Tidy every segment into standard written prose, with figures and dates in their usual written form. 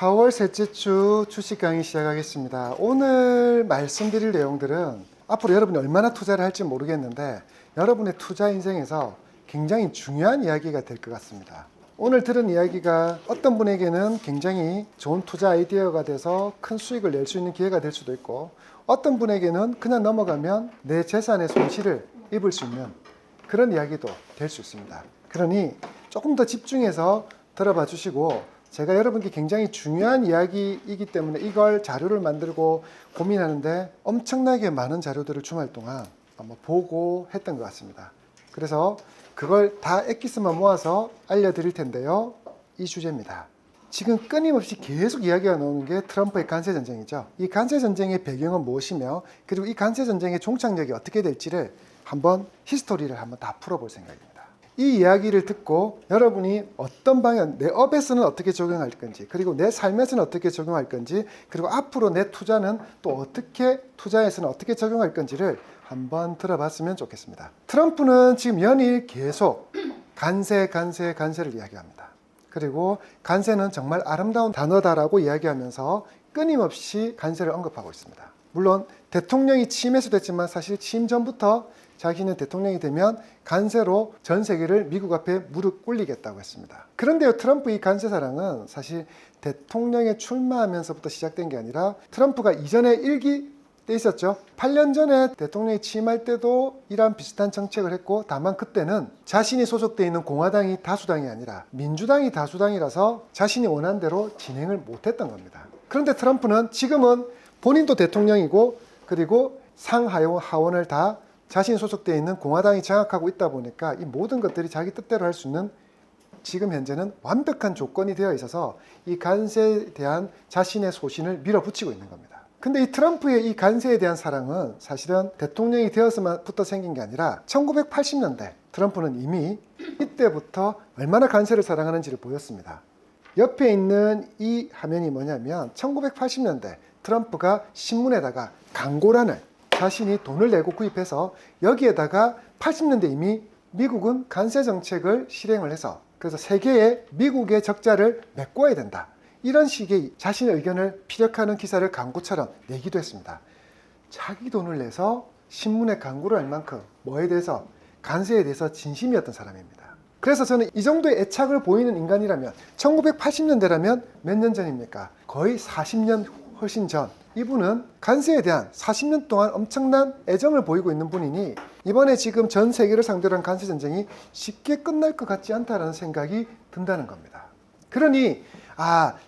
4월 셋째 주 주식 강의 시작하겠습니다. 오늘 말씀드릴 내용들은 앞으로 여러분이 얼마나 투자를 할지 모르겠는데 여러분의 투자 인생에서 굉장히 중요한 이야기가 될 것 같습니다. 오늘 들은 이야기가 어떤 분에게는 굉장히 좋은 투자 아이디어가 돼서 큰 수익을 낼 수 있는 기회가 될 수도 있고, 어떤 분에게는 그냥 넘어가면 내 재산의 손실을 입을 수 있는 그런 이야기도 될 수 있습니다. 그러니 조금 더 집중해서 들어봐 주시고, 제가 여러분께 굉장히 중요한 이야기이기 때문에 이걸 자료를 만들고 고민하는데 엄청나게 많은 자료들을 주말 동안 보고 했던 것 같습니다. 그래서 그걸 다 엑기스만 모아서 알려드릴 텐데요. 이 주제입니다. 지금 끊임없이 계속 이야기가 나오는 게 트럼프의 관세전쟁이죠. 이 관세전쟁의 배경은 무엇이며, 그리고 이 관세전쟁의 종착역이 어떻게 될지를 한번 히스토리를 한번 다 풀어볼 생각입니다. 이 이야기를 듣고 여러분이 어떤 방향, 내 업에서는 어떻게 적용할 건지, 그리고 내 삶에서는 어떻게 적용할 건지, 그리고 앞으로 내 투자는 또 어떻게, 투자에서는 어떻게 적용할 건지를 한번 들어봤으면 좋겠습니다. 트럼프는 지금 연일 계속 관세를 이야기합니다. 그리고 관세는 정말 아름다운 단어다라고 이야기하면서 끊임없이 관세를 언급하고 있습니다. 물론 대통령이 취임해서 됐지만 사실 취임 전부터 자기는 대통령이 되면 관세로 전 세계를 미국 앞에 무릎 꿇리겠다고 했습니다. 그런데요, 트럼프 이 관세 사랑은 사실 대통령에 출마하면서부터 시작된 게 아니라 트럼프가 이전에 일기 때 있었죠. 8년 전에 대통령이 취임할 때도 이런 비슷한 정책을 했고, 다만 그때는 자신이 소속되어 있는 공화당이 다수당이 아니라 민주당이 다수당이라서 자신이 원한 대로 진행을 못했던 겁니다. 그런데 트럼프는 지금은 본인도 대통령이고, 그리고 상하원을 다 자신이 소속되어 있는 공화당이 장악하고 있다 보니까 이 모든 것들이 자기 뜻대로 할 수 있는, 지금 현재는 완벽한 조건이 되어 있어서 이 관세에 대한 자신의 소신을 밀어붙이고 있는 겁니다. 근데 이 트럼프의 이 관세에 대한 사랑은 사실은 대통령이 되어서부터 생긴 게 아니라 1980년대 트럼프는 이미 이때부터 얼마나 관세를 사랑하는지를 보였습니다. 옆에 있는 이 화면이 뭐냐면 1980년대 트럼프가 신문에다가 광고란을 자신이 돈을 내고 구입해서 여기에다가 80년대 이미 미국은 관세 정책을 실행을 해서, 그래서 세계에 미국의 적자를 메꿔야 된다, 이런 식의 자신의 의견을 피력하는 기사를 광고처럼 내기도 했습니다. 자기 돈을 내서 신문에 광고를 할 만큼 뭐에 대해서, 관세에 대해서 진심이었던 사람입니다. 그래서 저는 이 정도의 애착을 보이는 인간이라면 1980년대라면 몇 년 전입니까? 거의 40년 훨씬 전. 이분은 관세에 대한 40년 동안 엄청난 애정을 보이고 있는 분이니 이번에 지금 전 세계를 상대로 한 관세 전쟁이 쉽게 끝날 것 같지 않다는 생각이 든다는 겁니다. 그러니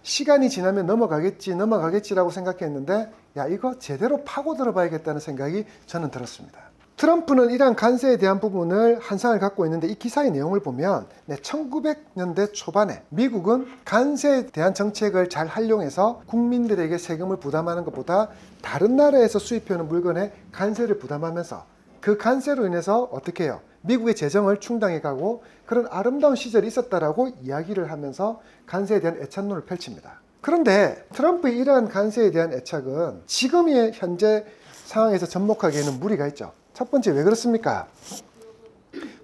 시간이 지나면 넘어가겠지라고 생각했는데, 이거 제대로 파고 들어봐야겠다는 생각이 저는 들었습니다. 트럼프는 이러한 관세에 대한 부분을 한상을 갖고 있는데, 이 기사의 내용을 보면 1900년대 초반에 미국은 관세에 대한 정책을 잘 활용해서 국민들에게 세금을 부담하는 것보다 다른 나라에서 수입해오는 물건에 관세를 부담하면서 그 관세로 인해서 어떻게 해요? 미국의 재정을 충당해 가고 그런 아름다운 시절이 있었다라고 이야기를 하면서 관세에 대한 애착론을 펼칩니다. 그런데 트럼프의 이러한 관세에 대한 애착은 지금의 현재 상황에서 접목하기에는 무리가 있죠. 첫 번째, 왜 그렇습니까?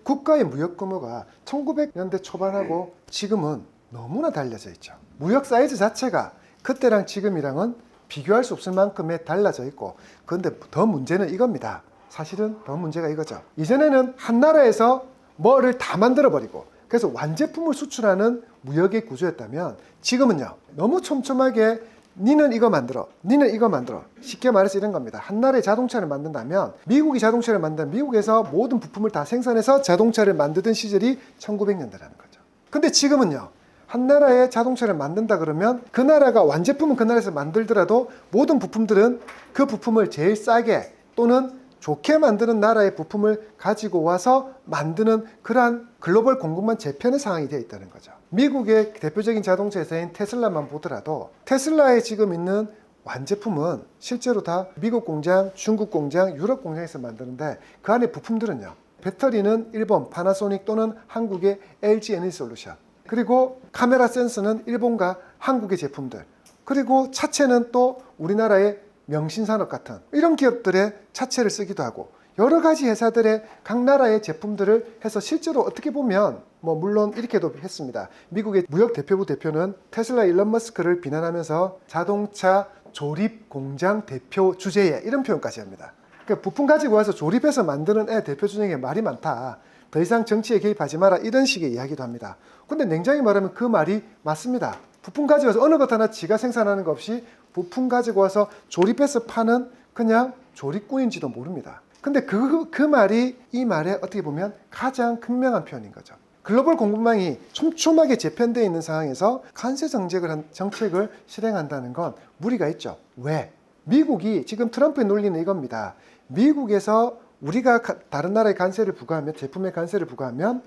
국가의 무역 규모가 1900년대 초반하고 지금은 너무나 달라져 있죠. 무역 사이즈 자체가 그때랑 지금이랑은 비교할 수 없을 만큼의 달라져 있고, 그런데 더 문제는 이겁니다. 사실은 더 문제가 이거죠. 이전에는 한 나라에서 뭐를 다 만들어버리고 그래서 완제품을 수출하는 무역의 구조였다면, 지금은요, 너무 촘촘하게 니는 이거 만들어, 니는 이거 만들어. 쉽게 말해서 이런 겁니다. 한 나라의 자동차를 만든다면 미국이 자동차를 만든다면 미국에서 모든 부품을 다 생산해서 자동차를 만드던 시절이 1900년대라는 거죠. 근데 지금은요, 한 나라의 자동차를 만든다 그러면 그 나라가 완제품은 그 나라에서 만들더라도 모든 부품들은 그 부품을 제일 싸게 또는 좋게 만드는 나라의 부품을 가지고 와서 만드는 그러한 글로벌 공급망 재편의 상황이 되어 있다는 거죠. 미국의 대표적인 자동차 회사인 테슬라만 보더라도 테슬라에 지금 있는 완제품은 실제로 다 미국 공장, 중국 공장, 유럽 공장에서 만드는데 그 안에 부품들은요, 배터리는 일본 파나소닉 또는 한국의 LG 에너지솔루션, 그리고 카메라 센서는 일본과 한국의 제품들, 그리고 차체는 또 우리나라의 명신산업 같은 이런 기업들의 차체를 쓰기도 하고, 여러 가지 회사들의 각 나라의 제품들을 해서 실제로 어떻게 보면 물론 이렇게도 했습니다. 미국의 무역 대표부 대표는 테슬라 일론 머스크를 비난하면서 자동차 조립 공장 대표 주제에 이런 표현까지 합니다. 그러니까 부품 가지고 와서 조립해서 만드는 애 대표 중에 말이 많다. 더 이상 정치에 개입하지 마라. 이런 식의 이야기도 합니다. 근데 냉정히 말하면 그 말이 맞습니다. 부품 가지고 와서 어느 것 하나 지가 생산하는 것 없이 부품 가지고 와서 조립해서 파는 그냥 조립꾼인지도 모릅니다. 근데 그 말이 이 말에 어떻게 보면 가장 극명한 표현인 거죠. 글로벌 공급망이 촘촘하게 재편되어 있는 상황에서 관세 정책을 실행한다는 건 무리가 있죠. 왜? 미국이 지금 트럼프의 논리는 이겁니다. 미국에서 우리가 다른 나라에 관세를 부과하면, 제품에 관세를 부과하면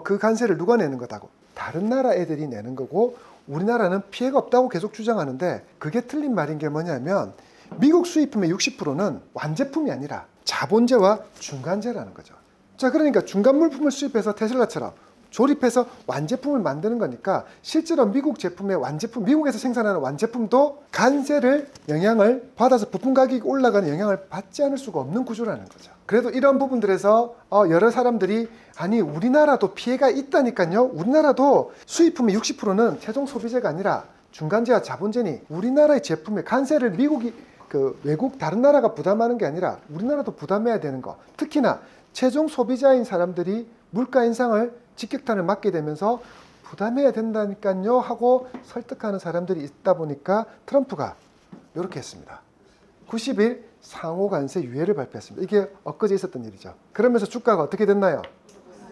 그 관세를 누가 내는 거다고? 다른 나라 애들이 내는 거고 우리나라는 피해가 없다고 계속 주장하는데 그게 틀린 말인 게 뭐냐면 미국 수입품의 60%는 완제품이 아니라 자본재와 중간재라는 거죠. 자, 그러니까 중간 물품을 수입해서 테슬라처럼 조립해서 완제품을 만드는 거니까 실제로 미국 제품의 완제품, 미국에서 생산하는 완제품도 관세를 영향을 받아서 부품 가격이 올라가는 영향을 받지 않을 수가 없는 구조라는 거죠. 그래도 이런 부분들에서 여러 사람들이 아니 우리나라도 피해가 있다니까요. 우리나라도 수입품의 60%는 최종 소비재가 아니라 중간재와 자본재니 우리나라의 제품의 관세를 미국이 외국 다른 나라가 부담하는 게 아니라 우리나라도 부담해야 되는 거. 특히나 최종 소비자인 사람들이 물가 인상을 직격탄을 맞게 되면서 부담해야 된다니까요 하고 설득하는 사람들이 있다 보니까 트럼프가 이렇게 했습니다. 90일 상호 관세 유예를 발표했습니다. 이게 엊그제 있었던 일이죠. 그러면서 주가가 어떻게 됐나요?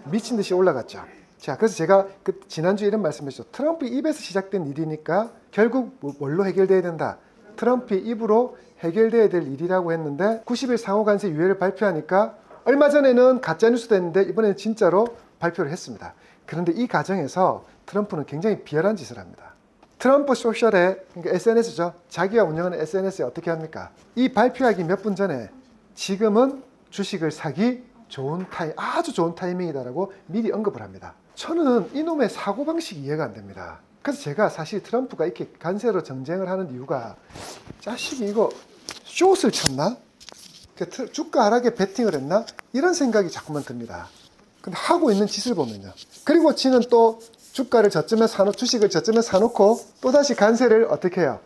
미친 듯이 올라갔죠. 자, 그래서 제가 지난주에 이런 말씀드렸죠. 트럼프 입에서 시작된 일이니까 결국 뭘로 해결돼야 된다. 트럼프의 입으로 해결돼야 될 일이라고 했는데 90일 상호 관세 유예를 발표하니까 얼마 전에는 가짜뉴스 됐는데 이번에는 진짜로 발표를 했습니다. 그런데 이 과정에서 트럼프는 굉장히 비열한 짓을 합니다. 트럼프 소셜에, 그러니까 SNS죠. 자기가 운영하는 SNS에 어떻게 합니까? 이 발표하기 몇 분 전에 지금은 주식을 사기 아주 좋은 타이밍이다라고 미리 언급을 합니다. 저는 이놈의 사고방식이 이해가 안 됩니다. 그래서 제가 사실 트럼프가 이렇게 관세로 정쟁을 하는 이유가 자식이 이거 숏을 쳤나? 주가 하락에 베팅을 했나? 이런 생각이 자꾸만 듭니다. 근데 하고 있는 짓을 보면요. 그리고 지는 또 주가를 주식을 저점에 사놓고 또다시 관세를 어떻게 해요?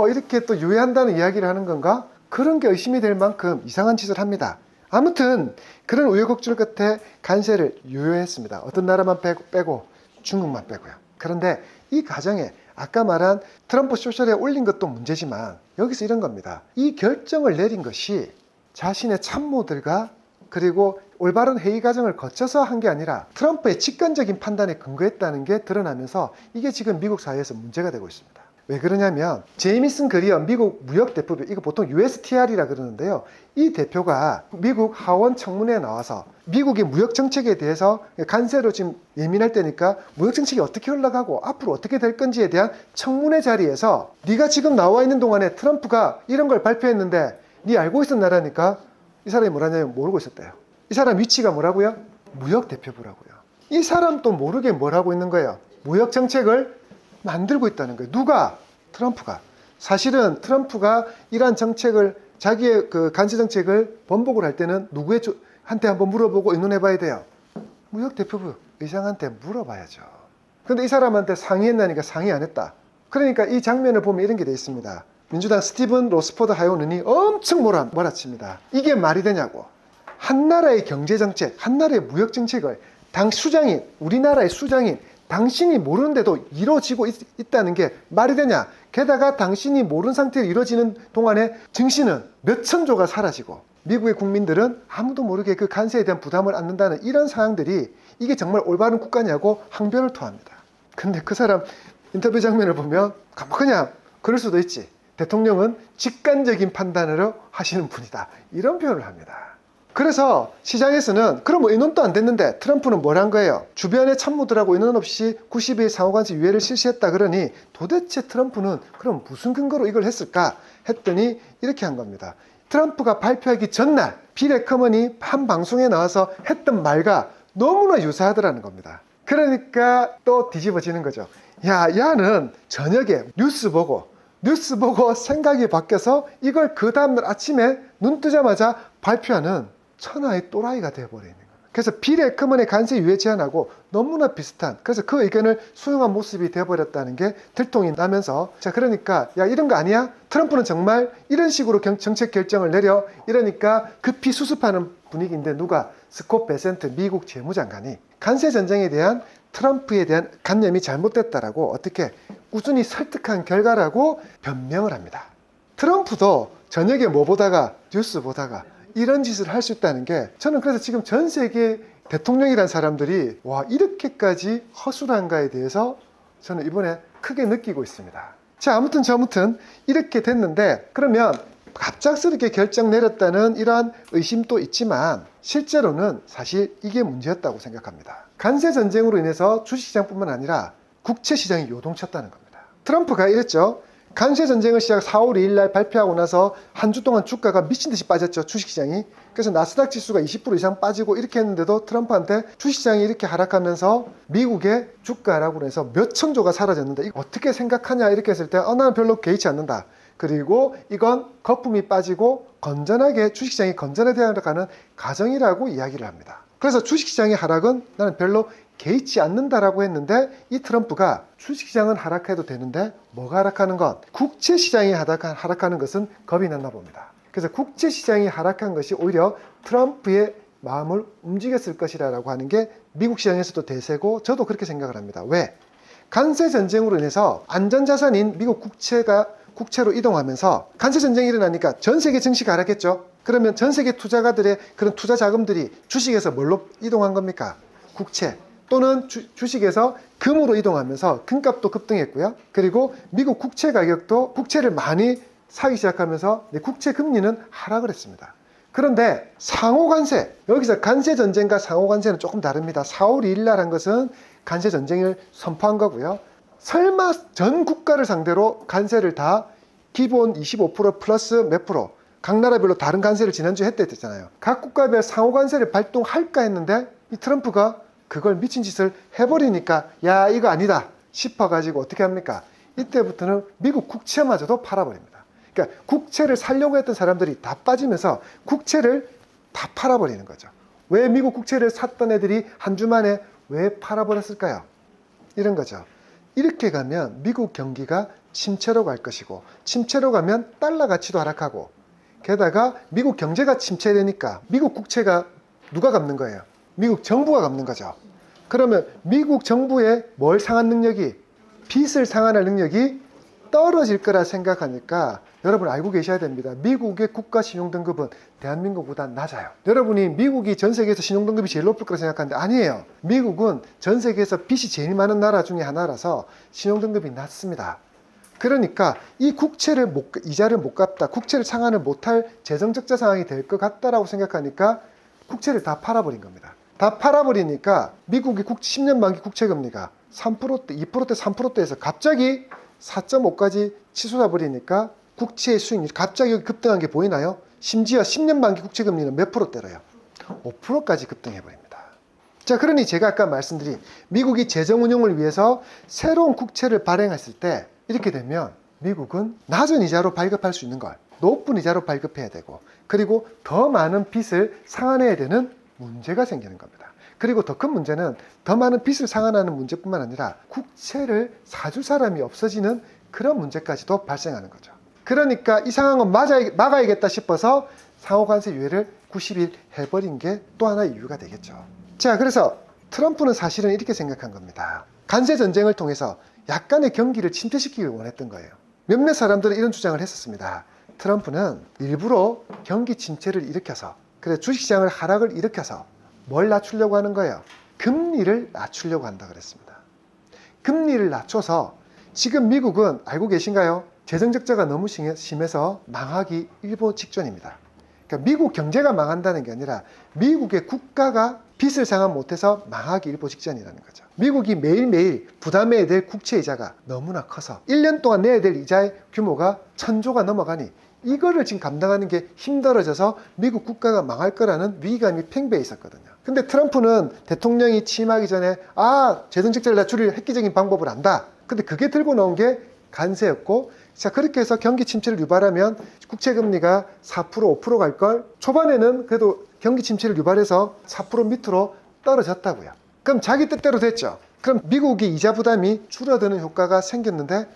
이렇게 또 유예한다는 이야기를 하는 건가? 그런 게 의심이 될 만큼 이상한 짓을 합니다. 아무튼 그런 우여곡절 끝에 관세를 유예했습니다. 어떤 나라만 빼고 중국만 빼고요. 그런데 이 과정에 아까 말한 트럼프 소셜에 올린 것도 문제지만 여기서 이런 겁니다. 이 결정을 내린 것이 자신의 참모들과 그리고 올바른 회의 과정을 거쳐서 한 게 아니라 트럼프의 직관적인 판단에 근거했다는 게 드러나면서 이게 지금 미국 사회에서 문제가 되고 있습니다. 왜 그러냐면 제이미슨 그리어 미국 무역 대표부, 이거 보통 USTR이라 그러는데요. 이 대표가 미국 하원 청문회에 나와서 미국의 무역 정책에 대해서 관세로 지금 예민할 때니까 무역 정책이 어떻게 흘러가고 앞으로 어떻게 될 건지에 대한 청문회 자리에서 네가 지금 나와 있는 동안에 트럼프가 이런 걸 발표했는데 네 알고 있었나라니까 이 사람이 뭐라냐면 모르고 있었대요. 이 사람 위치가 뭐라고요? 무역 대표부라고요. 이 사람 또 모르게 뭘 하고 있는 거예요? 무역 정책을 만들고 있다는 거예요. 누가? 트럼프가. 사실은 트럼프가 이러한 정책을 자기의 관세 정책을 번복을 할 때는 누구한테 한번 물어보고 의논해 봐야 돼요. 무역 대표부 의장한테 물어봐야죠. 근데 이 사람한테 상의했나니까 상의 안 했다. 그러니까 이 장면을 보면 이런 게 돼 있습니다. 민주당 스티븐 로스포드 하원의원이 엄청 몰아칩니다. 이게 말이 되냐고. 한 나라의 경제정책, 한 나라의 무역정책을 우리나라의 수장인 당신이 모르는데도 이루어지고 있다는 게 말이 되냐. 게다가 당신이 모르는 상태로 이루어지는 동안에 증시는 몇천조가 사라지고 미국의 국민들은 아무도 모르게 그 관세에 대한 부담을 안는다는 이런 상황들이 이게 정말 올바른 국가냐고 항변을 토합니다. 근데 그 사람 인터뷰 장면을 보면 그냥 그럴 수도 있지. 대통령은 직관적인 판단으로 하시는 분이다. 이런 표현을 합니다. 그래서 시장에서는 그럼 의논도 안 됐는데 트럼프는 뭘 한 거예요? 주변의 참모들하고 의논 없이 90일 상호관세 유예를 실시했다 그러니 도대체 트럼프는 그럼 무슨 근거로 이걸 했을까? 했더니 이렇게 한 겁니다. 트럼프가 발표하기 전날 빌 에커먼이 한 방송에 나와서 했던 말과 너무나 유사하더라는 겁니다. 그러니까 또 뒤집어지는 거죠. 야는 저녁에 뉴스 보고 생각이 바뀌어서 이걸 그 다음날 아침에 눈 뜨자마자 발표하는 천하의 또라이가 되어버리는 거예요. 그래서 빌 에크먼의 관세 유예 제한하고 너무나 비슷한, 그래서 그 의견을 수용한 모습이 되어버렸다는 게 들통이 나면서, 자, 그러니까 야, 이런 거 아니야? 트럼프는 정말 이런 식으로 정책 결정을 내려? 이러니까 급히 수습하는 분위기인데, 누가? 스콧 베센트 미국 재무장관이 관세 전쟁에 대한 트럼프에 대한 관념이 잘못됐다라고 어떻게 꾸준히 설득한 결과라고 변명을 합니다. 트럼프도 저녁에 뭐 보다가, 뉴스 보다가 이런 짓을 할 수 있다는 게, 저는 그래서 지금 전 세계 대통령이란 사람들이 와, 이렇게까지 허술한가에 대해서 저는 이번에 크게 느끼고 있습니다. 자, 아무튼 이렇게 됐는데, 그러면 갑작스럽게 결정 내렸다는 이러한 의심도 있지만 실제로는 사실 이게 문제였다고 생각합니다. 관세 전쟁으로 인해서 주식시장뿐만 아니라 국채시장이 요동쳤다는 겁니다. 트럼프가 이랬죠. 관세 전쟁을 시작 4월 2일 날 발표하고 나서 한 주 동안 주가가 미친 듯이 빠졌죠, 주식시장이. 그래서 나스닥 지수가 20% 이상 빠지고 이렇게 했는데도 트럼프한테 주식시장이 이렇게 하락하면서 미국의 주가라고 해서 몇 천조가 사라졌는데, 이거 어떻게 생각하냐 이렇게 했을 때 나는 별로 개의치 않는다. 그리고 이건 거품이 빠지고 건전하게 주식시장이 건전해져야 가는 과정이라고 이야기를 합니다. 그래서 주식시장의 하락은 나는 별로 개의치 않는다라고 했는데, 이 트럼프가 주식시장은 하락해도 되는데 뭐가 하락하는 건, 국채시장이 하락하는 것은 겁이 났나 봅니다. 그래서 국채시장이 하락한 것이 오히려 트럼프의 마음을 움직였을 것이라고 하는 게 미국 시장에서도 대세고, 저도 그렇게 생각을 합니다. 왜? 관세 전쟁으로 인해서 안전자산인 미국 국채로 이동하면서 관세 전쟁이 일어나니까 전 세계 증시가 하락했죠. 그러면 전 세계 투자가들의 그런 투자 자금들이 주식에서 뭘로 이동한 겁니까? 국채 또는 주식에서 금으로 이동하면서 금값도 급등했고요. 그리고 미국 국채 가격도 국채를 많이 사기 시작하면서 국채 금리는 하락을 했습니다. 그런데 상호관세, 여기서 관세 전쟁과 상호관세는 조금 다릅니다. 4월 2일 날 한 것은 관세 전쟁을 선포한 거고요. 설마 전 국가를 상대로 관세를 다 기본 25% 플러스 몇 프로, 각 나라별로 다른 관세를 지난주에 했댔잖아요. 각 국가별 상호관세를 발동할까 했는데 이 트럼프가 그걸 미친 짓을 해버리니까 야, 이거 아니다 싶어가지고 어떻게 합니까? 이때부터는 미국 국채마저도 팔아버립니다. 그러니까 국채를 사려고 했던 사람들이 다 빠지면서 국채를 다 팔아버리는 거죠. 왜 미국 국채를 샀던 애들이 한 주 만에 왜 팔아버렸을까요? 이런 거죠. 이렇게 가면 미국 경기가 침체로 갈 것이고, 침체로 가면 달러 가치도 하락하고, 게다가 미국 경제가 침체되니까 미국 국채가 누가 갚는 거예요? 미국 정부가 갚는 거죠. 그러면 미국 정부의 뭘 상환 능력이, 빚을 상환할 능력이 떨어질 거라 생각하니까 여러분 알고 계셔야 됩니다. 미국의 국가 신용등급은 대한민국보다 낮아요. 여러분이 미국이 전 세계에서 신용등급이 제일 높을 거라 생각하는데 아니에요. 미국은 전 세계에서 빚이 제일 많은 나라 중에 하나라서 신용등급이 낮습니다. 그러니까 이 이자를 못 갚다, 국채를 상환을 못할 재정적자 상황이 될 것 같다라고 생각하니까 국채를 다 팔아버린 겁니다. 다 팔아버리니까 미국의 10년 만기 국채금리가 3%대, 2%대, 3%대에서 갑자기 4.5까지 치솟아 버리니까 국채의 수익률이 갑자기 급등한 게 보이나요? 심지어 10년 만기 국채금리는 몇 프로대로요? 5%까지 급등해 버립니다. 자, 그러니 제가 아까 말씀드린 미국이 재정 운용을 위해서 새로운 국채를 발행했을 때 이렇게 되면 미국은 낮은 이자로 발급할 수 있는 걸 높은 이자로 발급해야 되고, 그리고 더 많은 빚을 상환해야 되는 문제가 생기는 겁니다. 그리고 더 큰 문제는 더 많은 빚을 상환하는 문제뿐만 아니라 국채를 사줄 사람이 없어지는 그런 문제까지도 발생하는 거죠. 그러니까 이 상황은 막아야겠다 싶어서 상호관세 유예를 90일 해버린 게 또 하나의 이유가 되겠죠. 자, 그래서 트럼프는 사실은 이렇게 생각한 겁니다. 관세 전쟁을 통해서 약간의 경기를 침체시키길 원했던 거예요. 몇몇 사람들은 이런 주장을 했었습니다. 트럼프는 일부러 경기 침체를 일으켜서, 그래 주식시장을 하락을 일으켜서 뭘 낮추려고 하는 거예요? 금리를 낮추려고 한다 그랬습니다. 금리를 낮춰서 지금 미국은 알고 계신가요? 재정적자가 너무 심해서 망하기 일보 직전입니다. 그러니까 미국 경제가 망한다는 게 아니라 미국의 국가가 빚을 상환 못해서 망하기 일보 직전이라는 거죠. 미국이 매일매일 부담해야 될 국채이자가 너무나 커서 1년 동안 내야 될 이자의 규모가 1000조가 넘어가니 이거를 지금 감당하는 게 힘들어져서 미국 국가가 망할 거라는 위기감이 팽배해 있었거든요. 근데 트럼프는 대통령이 취임하기 전에 재정적자를 낮추릴 획기적인 방법을 안다. 근데 그게 들고 나온 게 관세였고, 자, 그렇게 해서 경기 침체를 유발하면 국채금리가 4%, 5% 갈 걸, 초반에는 그래도 경기 침체를 유발해서 4% 밑으로 떨어졌다고요. 그럼 자기 뜻대로 됐죠. 그럼 미국이 이자 부담이 줄어드는 효과가 생겼는데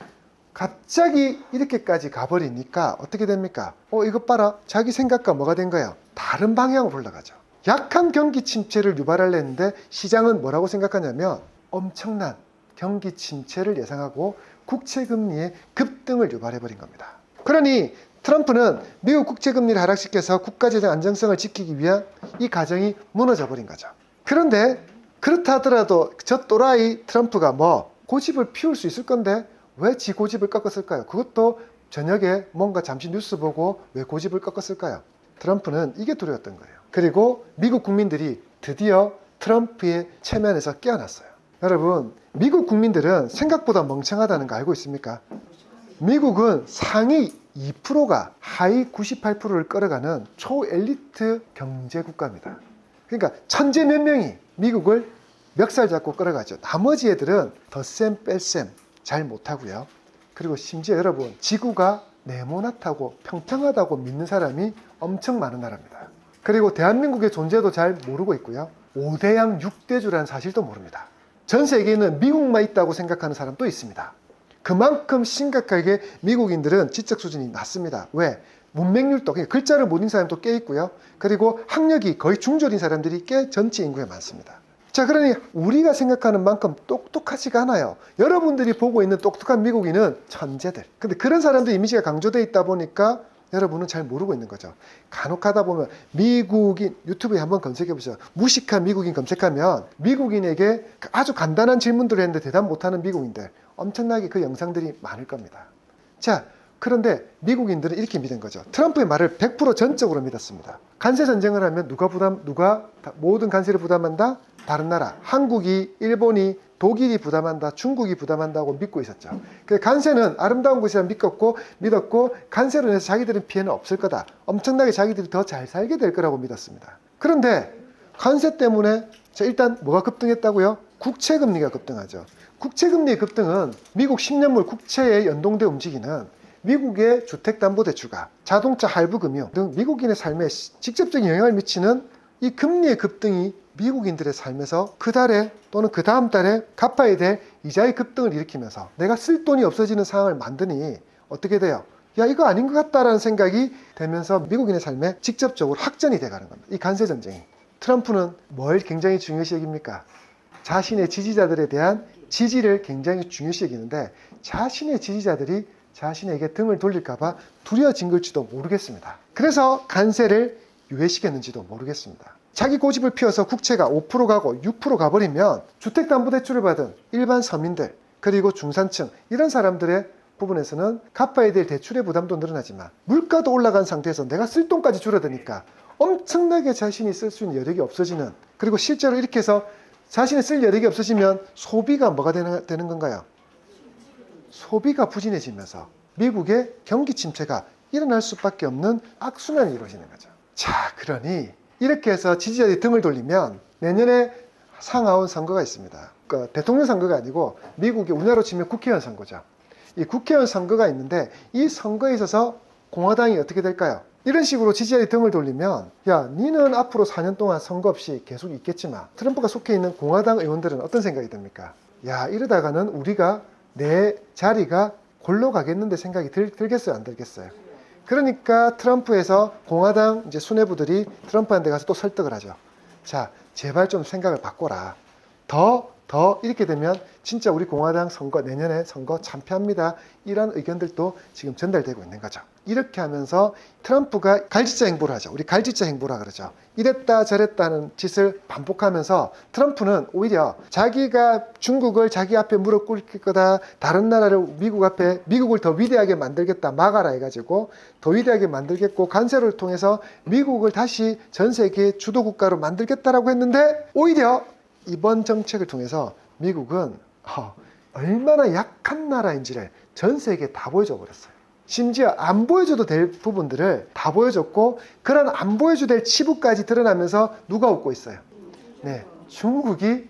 갑자기 이렇게까지 가버리니까 어떻게 됩니까? 이것 봐라. 자기 생각과 뭐가 된 거예요? 다른 방향으로 올라가죠. 약한 경기 침체를 유발하려 했는데 시장은 뭐라고 생각하냐면 엄청난 경기 침체를 예상하고 국채금리의 급등을 유발해버린 겁니다. 그러니 트럼프는 미국 국채금리를 하락시켜서 국가재정 안정성을 지키기 위한 이 가정이 무너져버린 거죠. 그런데 그렇다 하더라도 저 또라이 트럼프가 뭐 고집을 피울 수 있을 건데 왜 지 고집을 꺾었을까요? 그것도 저녁에 뭔가 잠시 뉴스 보고 왜 고집을 꺾었을까요? 트럼프는 이게 두려웠던 거예요. 그리고 미국 국민들이 드디어 트럼프의 체면에서 깨어났어요. 여러분, 미국 국민들은 생각보다 멍청하다는 거 알고 있습니까? 미국은 상위 2%가 하위 98%를 끌어가는 초엘리트 경제 국가입니다. 그러니까 천재 몇 명이 미국을 멱살 잡고 끌어가죠. 나머지 애들은 덧셈 뺄셈 잘 못하고요. 그리고 심지어 여러분, 지구가 네모나다고 평평하다고 믿는 사람이 엄청 많은 나라입니다. 그리고 대한민국의 존재도 잘 모르고 있고요. 5대양 6대주라는 사실도 모릅니다. 전 세계에는 미국만 있다고 생각하는 사람도 있습니다. 그만큼 심각하게 미국인들은 지적 수준이 낮습니다. 왜? 문맹률도, 글자를 못 읽는 사람도 꽤 있고요. 그리고 학력이 거의 중졸인 사람들이 꽤 전체 인구에 많습니다. 자, 그러니 우리가 생각하는 만큼 똑똑하지가 않아요. 여러분들이 보고 있는 똑똑한 미국인은 천재들. 근데 그런 사람들 이미지가 강조되어 있다 보니까 여러분은 잘 모르고 있는 거죠. 간혹 하다 보면 미국인, 유튜브에 한번 검색해 보세요. 무식한 미국인 검색하면 미국인에게 아주 간단한 질문들을 했는데 대답 못하는 미국인들 엄청나게 그 영상들이 많을 겁니다. 자, 그런데 미국인들은 이렇게 믿은 거죠. 트럼프의 말을 100% 전적으로 믿었습니다. 관세 전쟁을 하면 누가 모든 관세를 부담한다? 다른 나라. 한국이, 일본이, 독일이 부담한다, 중국이 부담한다고 믿고 있었죠. 그 관세는 아름다운 것이라 믿었고 관세로 인해서 자기들은 피해는 없을 거다. 엄청나게 자기들이 더 잘 살게 될 거라고 믿었습니다. 그런데 관세 때문에 일단 뭐가 급등했다고요? 국채금리가 급등하죠. 국채금리의 급등은 미국 10년물 국채에 연동돼 움직이는 미국의 주택담보대출과 자동차 할부금융 등 미국인의 삶에 직접적인 영향을 미치는 이 금리의 급등이 미국인들의 삶에서 그 달에 또는 그 다음 달에 갚아야 될 이자의 급등을 일으키면서 내가 쓸 돈이 없어지는 상황을 만드니 어떻게 돼요? 야, 이거 아닌 것 같다라는 생각이 되면서 미국인의 삶에 직접적으로 확전이 돼가는 겁니다. 이 관세 전쟁이. 트럼프는 뭘 굉장히 중요시 여깁니까? 자신의 지지자들에 대한 지지를 굉장히 중요시 여기는데 자신의 지지자들이 자신에게 등을 돌릴까봐 두려워진 걸지도 모르겠습니다. 그래서 관세를 유예시켰는지도 모르겠습니다. 자기 고집을 피워서 국채가 5% 가고 6% 가버리면 주택담보대출을 받은 일반 서민들 그리고 중산층 이런 사람들의 부분에서는 갚아야 될 대출의 부담도 늘어나지만 물가도 올라간 상태에서 내가 쓸 돈까지 줄어드니까 엄청나게 자신이 쓸 수 있는 여력이 없어지는, 그리고 실제로 이렇게 해서 자신이 쓸 여력이 없어지면 소비가 뭐가 되는 건가요? 소비가 부진해지면서 미국의 경기 침체가 일어날 수밖에 없는 악순환이 이루어지는 거죠. 자, 그러니 이렇게 해서 지지자들이 등을 돌리면 내년에 상하원 선거가 있습니다. 그러니까 대통령 선거가 아니고 미국의 우리나라로 치면 국회의원 선거죠. 이 국회의원 선거가 있는데 이 선거에 있어서 공화당이 어떻게 될까요? 이런 식으로 지지자들이 등을 돌리면 야, 니는 앞으로 4년 동안 선거 없이 계속 있겠지만 트럼프가 속해 있는 공화당 의원들은 어떤 생각이 듭니까? 야, 이러다가는 우리가 내 자리가 골로 가겠는데 생각이 들겠어요, 안 들겠어요? 그러니까 트럼프에서 공화당 이제 수뇌부들이 트럼프한테 가서 또 설득을 하죠. 자, 제발 좀 생각을 바꿔라. 더 이렇게 되면 진짜 우리 공화당 선거, 내년에 선거 참패합니다. 이런 의견들도 지금 전달되고 있는 거죠. 이렇게 하면서 트럼프가 갈짓자 행보를 하죠. 우리 갈짓자 행보라 그러죠. 이랬다 저랬다 하는 짓을 반복하면서 트럼프는 오히려 자기가 중국을 자기 앞에 무릎 꿇길 거다, 다른 나라를 미국을 더 위대하게 만들겠다, 막아라 해가지고 더 위대하게 만들겠고 관세를 통해서 미국을 다시 전 세계 주도 국가로 만들겠다라고 했는데 오히려 이번 정책을 통해서 미국은 얼마나 약한 나라인지를 전 세계에 다 보여줘 버렸어요. 심지어 안 보여줘도 될 부분들을 다 보여줬고 그런 안 보여줘도 될 치부까지 드러나면서 누가 웃고 있어요? 네, 중국이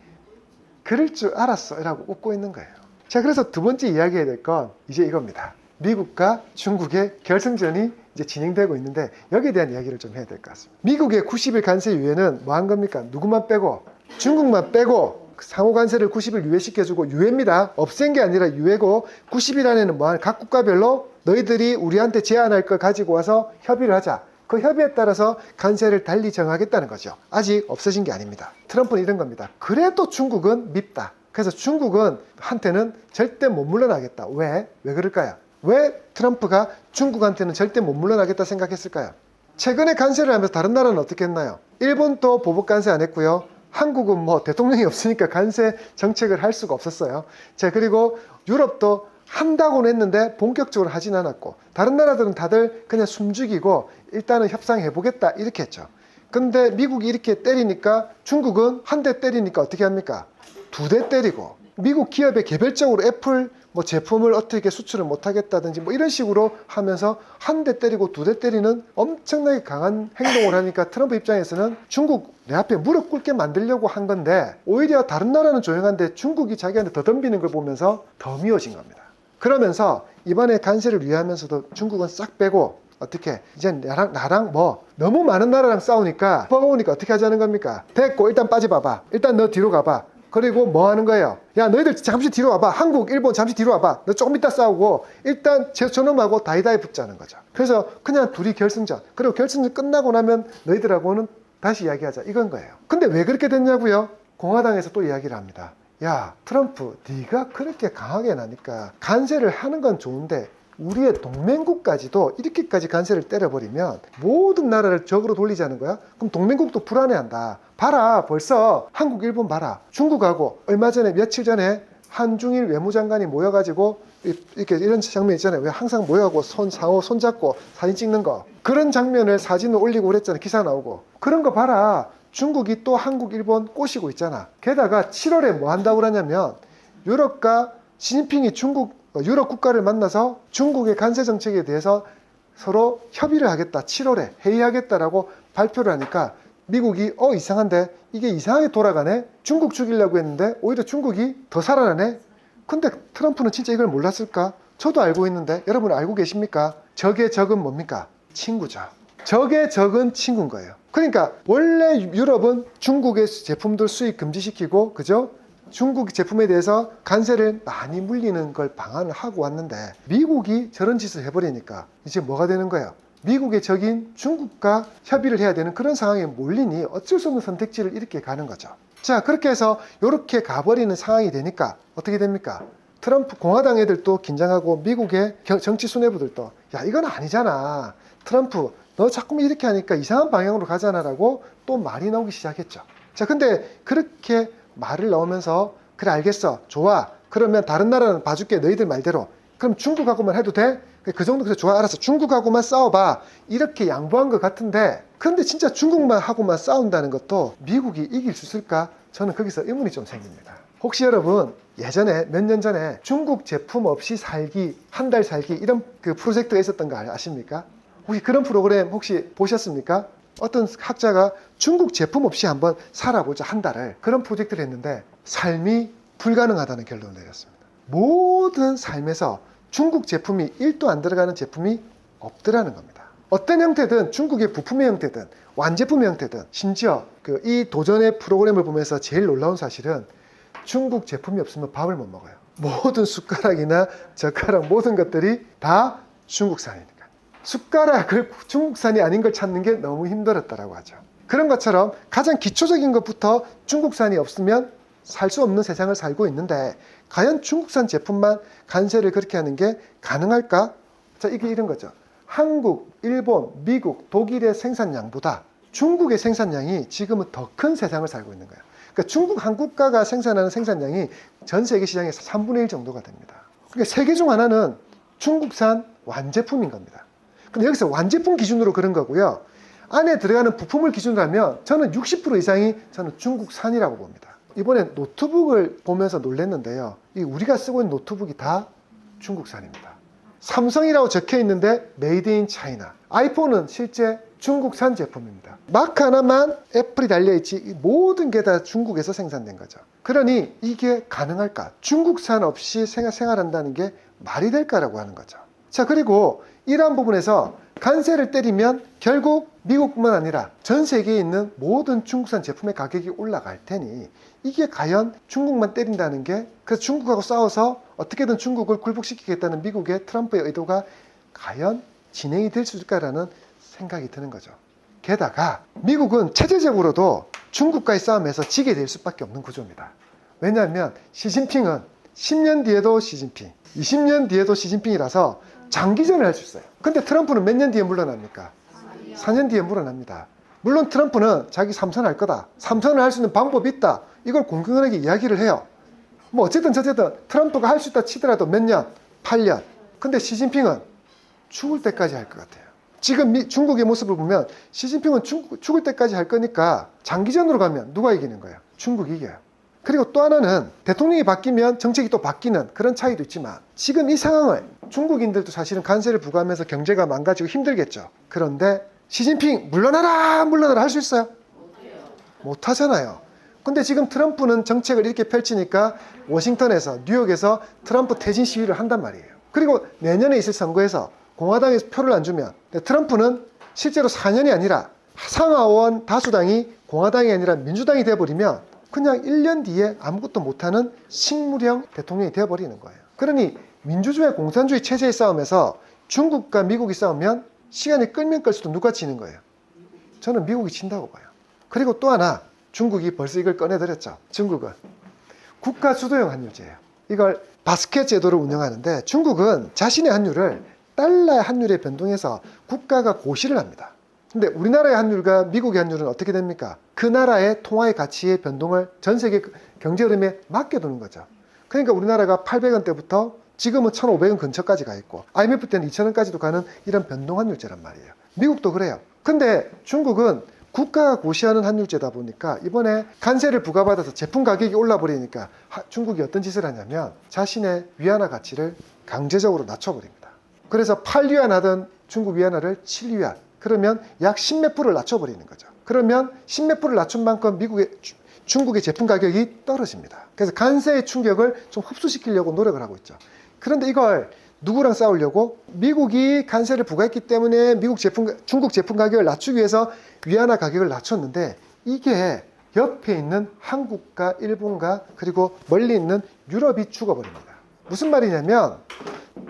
그럴 줄 알았어 라고 웃고 있는 거예요. 자, 그래서 두 번째 이야기해야 될 건 이제 이겁니다. 미국과 중국의 결승전이 이제 진행되고 있는데 여기에 대한 이야기를 좀 해야 될 것 같습니다. 미국의 90일 관세 유예는 뭐 한 겁니까? 누구만 빼고 중국만 빼고 상호 관세를 90일 유예시켜주고 유예입니다. 없앤 게 아니라 유예고 90일 안에는 뭐한 각 국가별로 너희들이 우리한테 제안할 걸 가지고 와서 협의를 하자. 그 협의에 따라서 관세를 달리 정하겠다는 거죠. 아직 없어진 게 아닙니다. 트럼프는 이런 겁니다. 그래도 중국은 밉다. 그래서 중국은 한테는 절대 못 물러나겠다. 왜? 왜 그럴까요? 왜 트럼프가 중국한테는 절대 못 물러나겠다 생각했을까요? 최근에 관세를 하면서 다른 나라는 어떻게 했나요? 일본도 보복 관세 안 했고요. 한국은 뭐 대통령이 없으니까 관세 정책을 할 수가 없었어요. 자, 그리고 유럽도 한다고는 했는데 본격적으로 하진 않았고 다른 나라들은 다들 그냥 숨죽이고 일단은 협상해보겠다 이렇게 했죠. 근데 미국이 이렇게 때리니까 중국은 한 대 때리니까 어떻게 합니까? 두 대 때리고 미국 기업의 개별적으로 애플 뭐 제품을 어떻게 수출을 못하겠다든지 뭐 이런 식으로 하면서 한 대 때리고 두 대 때리는 엄청나게 강한 행동을 하니까 트럼프 입장에서는 중국 내 앞에 무릎 꿇게 만들려고 한 건데 오히려 다른 나라는 조용한데 중국이 자기한테 더 덤비는 걸 보면서 더 미워진 겁니다. 그러면서 이번에 관세를 유예하면서도 중국은 싹 빼고 어떻게 이제 나랑 뭐 너무 많은 나라랑 싸우니까 버거우니까 어떻게 하자는 겁니까? 됐고 일단 빠져봐봐. 일단 너 뒤로 가봐. 그리고 뭐 하는 거예요? 야 너희들 잠시 뒤로 와봐. 한국, 일본 잠시 뒤로 와봐. 너 조금 이따 싸우고 일단 저놈하고 다이다이 붙자는 거죠. 그래서 그냥 둘이 결승전. 그리고 결승전 끝나고 나면 너희들하고는 다시 이야기하자. 이건 거예요. 근데 왜 그렇게 됐냐고요? 공화당에서 또 이야기를 합니다. 야 트럼프 네가 그렇게 강하게 나니까 관세를 하는 건 좋은데 우리의 동맹국까지도 이렇게까지 관세를 때려버리면 모든 나라를 적으로 돌리자는 거야? 그럼 동맹국도 불안해한다. 봐라 벌써 한국, 일본 봐라. 중국하고 얼마 전에 며칠 전에 한중일 외무장관이 모여가지고 이렇게 이런 장면 있잖아요. 왜 항상 모여가고 상호 손잡고 사진 찍는 거 그런 장면을 사진을 올리고 그랬잖아요. 기사 나오고 그런 거 봐라. 중국이 또 한국, 일본 꼬시고 있잖아. 게다가 7월에 뭐 한다고 그러냐면 유럽과 시진핑이 유럽 국가를 만나서 중국의 관세 정책에 대해서 서로 협의를 하겠다. 7월에 회의하겠다라고 발표를 하니까 미국이 이상한데 이게 이상하게 돌아가네. 중국 죽이려고 했는데 오히려 중국이 더 살아나네. 근데 트럼프는 진짜 이걸 몰랐을까? 저도 알고 있는데 여러분 알고 계십니까? 적의 적은 뭡니까? 친구죠. 적의 적은 친구인 거예요. 그러니까 원래 유럽은 중국의 제품들 수입 금지시키고 그죠? 중국 제품에 대해서 관세를 많이 물리는 걸 방안을 하고 왔는데 미국이 저런 짓을 해버리니까 이제 뭐가 되는 거예요? 미국의 적인 중국과 협의를 해야 되는 그런 상황에 몰리니 어쩔 수 없는 선택지를 이렇게 가는 거죠. 자, 그렇게 해서 이렇게 가버리는 상황이 되니까 어떻게 됩니까? 트럼프 공화당 애들도 긴장하고 미국의 정치 수뇌부들도 야 이건 아니잖아. 트럼프 너 자꾸 이렇게 하니까 이상한 방향으로 가잖아 라고 또 말이 나오기 시작했죠. 자, 근데 그렇게 말을 넣으면서 그래 알겠어 좋아 그러면 다른 나라는 봐줄게 너희들 말대로 그럼 중국하고만 해도 돼? 그 정도 그래 좋아 알았어 중국하고만 싸워봐 이렇게 양보한 것 같은데 근데 진짜 중국만 하고만 싸운다는 것도 미국이 이길 수 있을까? 저는 거기서 의문이 좀 생깁니다. 혹시 여러분 예전에 몇 년 전에 중국 제품 없이 살기 한 달 살기 이런 그 프로젝트가 있었던 거 아십니까? 혹시 그런 프로그램 혹시 보셨습니까? 어떤 학자가 중국 제품 없이 한번 살아보자 한 달을 그런 프로젝트를 했는데 삶이 불가능하다는 결론을 내렸습니다. 모든 삶에서 중국 제품이 1도 안 들어가는 제품이 없더라는 겁니다. 어떤 형태든 중국의 부품의 형태든 완제품의 형태든 심지어 이 도전의 프로그램을 보면서 제일 놀라운 사실은 중국 제품이 없으면 밥을 못 먹어요. 모든 숟가락이나 젓가락 모든 것들이 다 중국산이니까. 숟가락을 중국산이 아닌 걸 찾는 게 너무 힘들었다라고 하죠. 그런 것처럼 가장 기초적인 것부터 중국산이 없으면 살 수 없는 세상을 살고 있는데 과연 중국산 제품만 관세를 그렇게 하는 게 가능할까? 자, 이게 이런 거죠. 한국, 일본, 미국, 독일의 생산량보다 중국의 생산량이 지금은 더 큰 세상을 살고 있는 거예요. 그러니까 중국 한 국가가 생산하는 생산량이 전 세계 시장에서 3분의 1 정도가 됩니다. 그러니까 세 개 중 하나는 중국산 완제품인 겁니다. 근데 여기서 완제품 기준으로 그런 거고요. 안에 들어가는 부품을 기준으로 하면 저는 60% 이상이 저는 중국산이라고 봅니다. 이번에 노트북을 보면서 놀랐는데요. 우리가 쓰고 있는 노트북이 다 중국산입니다. 삼성이라고 적혀 있는데 메이드 인 차이나. 아이폰은 실제 중국산 제품입니다. 마크 하나만 애플이 달려있지 모든 게 다 중국에서 생산된 거죠. 그러니 이게 가능할까? 중국산 없이 생활한다는 게 말이 될까라고 하는 거죠. 자, 그리고 이러한 부분에서 관세를 때리면 결국 미국뿐만 아니라 전 세계에 있는 모든 중국산 제품의 가격이 올라갈 테니 이게 과연 중국만 때린다는 게, 그래서 중국하고 싸워서 어떻게든 중국을 굴복시키겠다는 미국의 트럼프의 의도가 과연 진행이 될 수 있을까라는 생각이 드는 거죠. 게다가 미국은 체제적으로도 중국과의 싸움에서 지게 될 수밖에 없는 구조입니다. 왜냐하면 시진핑은 10년 뒤에도 시진핑, 20년 뒤에도 시진핑이라서 장기전을 할 수 있어요. 근데 트럼프는 몇 년 뒤에 물러납니까? 4년 뒤에 물러납니다. 물론 트럼프는 자기 3선 할 거다, 3선을 할 수 있는 방법이 있다, 이걸 공공연하게 이야기를 해요. 뭐 어쨌든 저쨌든 트럼프가 할 수 있다 치더라도 몇 년? 8년. 근데 시진핑은 죽을 때까지 할 것 같아요. 지금 중국의 모습을 보면 시진핑은 죽을 때까지 할 거니까 장기전으로 가면 누가 이기는 거예요? 중국이 이겨요. 그리고 또 하나는 대통령이 바뀌면 정책이 또 바뀌는 그런 차이도 있지만, 지금 이 상황을 중국인들도 사실은 관세를 부과하면서 경제가 망가지고 힘들겠죠. 그런데 시진핑 물러나라 물러나라 할 수 있어요? 못 하잖아요. 근데 지금 트럼프는 정책을 이렇게 펼치니까 워싱턴에서, 뉴욕에서 트럼프 퇴진 시위를 한단 말이에요. 그리고 내년에 있을 선거에서 공화당에서 표를 안 주면, 트럼프는 실제로 4년이 아니라 상하원 다수당이 공화당이 아니라 민주당이 돼버리면 그냥 1년 뒤에 아무것도 못하는 식물형 대통령이 되어버리는 거예요. 그러니 민주주의 공산주의 체제의 싸움에서 중국과 미국이 싸우면 시간이 끌면 끌수록 누가 지는 거예요? 저는 미국이 진다고 봐요. 그리고 또 하나, 중국이 벌써 이걸 꺼내들었죠. 중국은 국가 주도형 환율제예요. 이걸 바스켓 제도를 운영하는데, 중국은 자신의 환율을 달러의 환율에 변동해서 국가가 고시를 합니다. 근데 우리나라의 환율과 미국의 환율은 어떻게 됩니까? 그 나라의 통화의 가치의 변동을 전 세계 경제 흐름에 맡겨두는 거죠. 그러니까 우리나라가 800원대부터 지금은 1,500원 근처까지 가 있고, IMF 때는 2,000원까지도 가는 이런 변동 환율제란 말이에요. 미국도 그래요. 근데 중국은 국가가 고시하는 환율제다 보니까 이번에 관세를 부과받아서 제품 가격이 올라버리니까 중국이 어떤 짓을 하냐면 자신의 위안화 가치를 강제적으로 낮춰버립니다. 그래서 8위안 하던 중국 위안화를 7위안, 그러면 약 10몇 프로를 낮춰버리는 거죠. 그러면 10몇 프로를 낮춘 만큼 중국의 제품 가격이 떨어집니다. 그래서 관세의 충격을 좀 흡수시키려고 노력을 하고 있죠. 그런데 이걸 누구랑 싸우려고? 미국이 관세를 부과했기 때문에 중국 제품 가격을 낮추기 위해서 위안화 가격을 낮췄는데, 이게 옆에 있는 한국과 일본과 그리고 멀리 있는 유럽이 죽어버립니다. 무슨 말이냐면,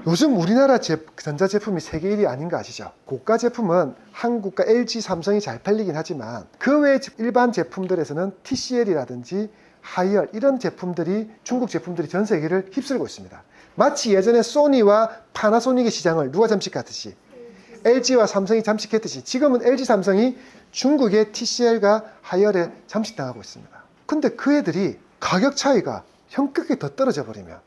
요즘 우리나라 전자제품이 세계 1위 아닌가 아시죠? 고가 제품은 한국과 LG, 삼성이 잘 팔리긴 하지만 그 외 일반 제품들에서는 TCL이라든지 하이얼, 이런 제품들이, 중국 제품들이 전 세계를 휩쓸고 있습니다. 마치 예전에 소니와 파나소닉의 시장을 누가 잠식하듯이, LG와 삼성이 잠식했듯이 지금은 LG, 삼성이 중국의 TCL과 하이얼에 잠식당하고 있습니다. 근데 그 애들이 가격 차이가 현격하게 더 떨어져 버리면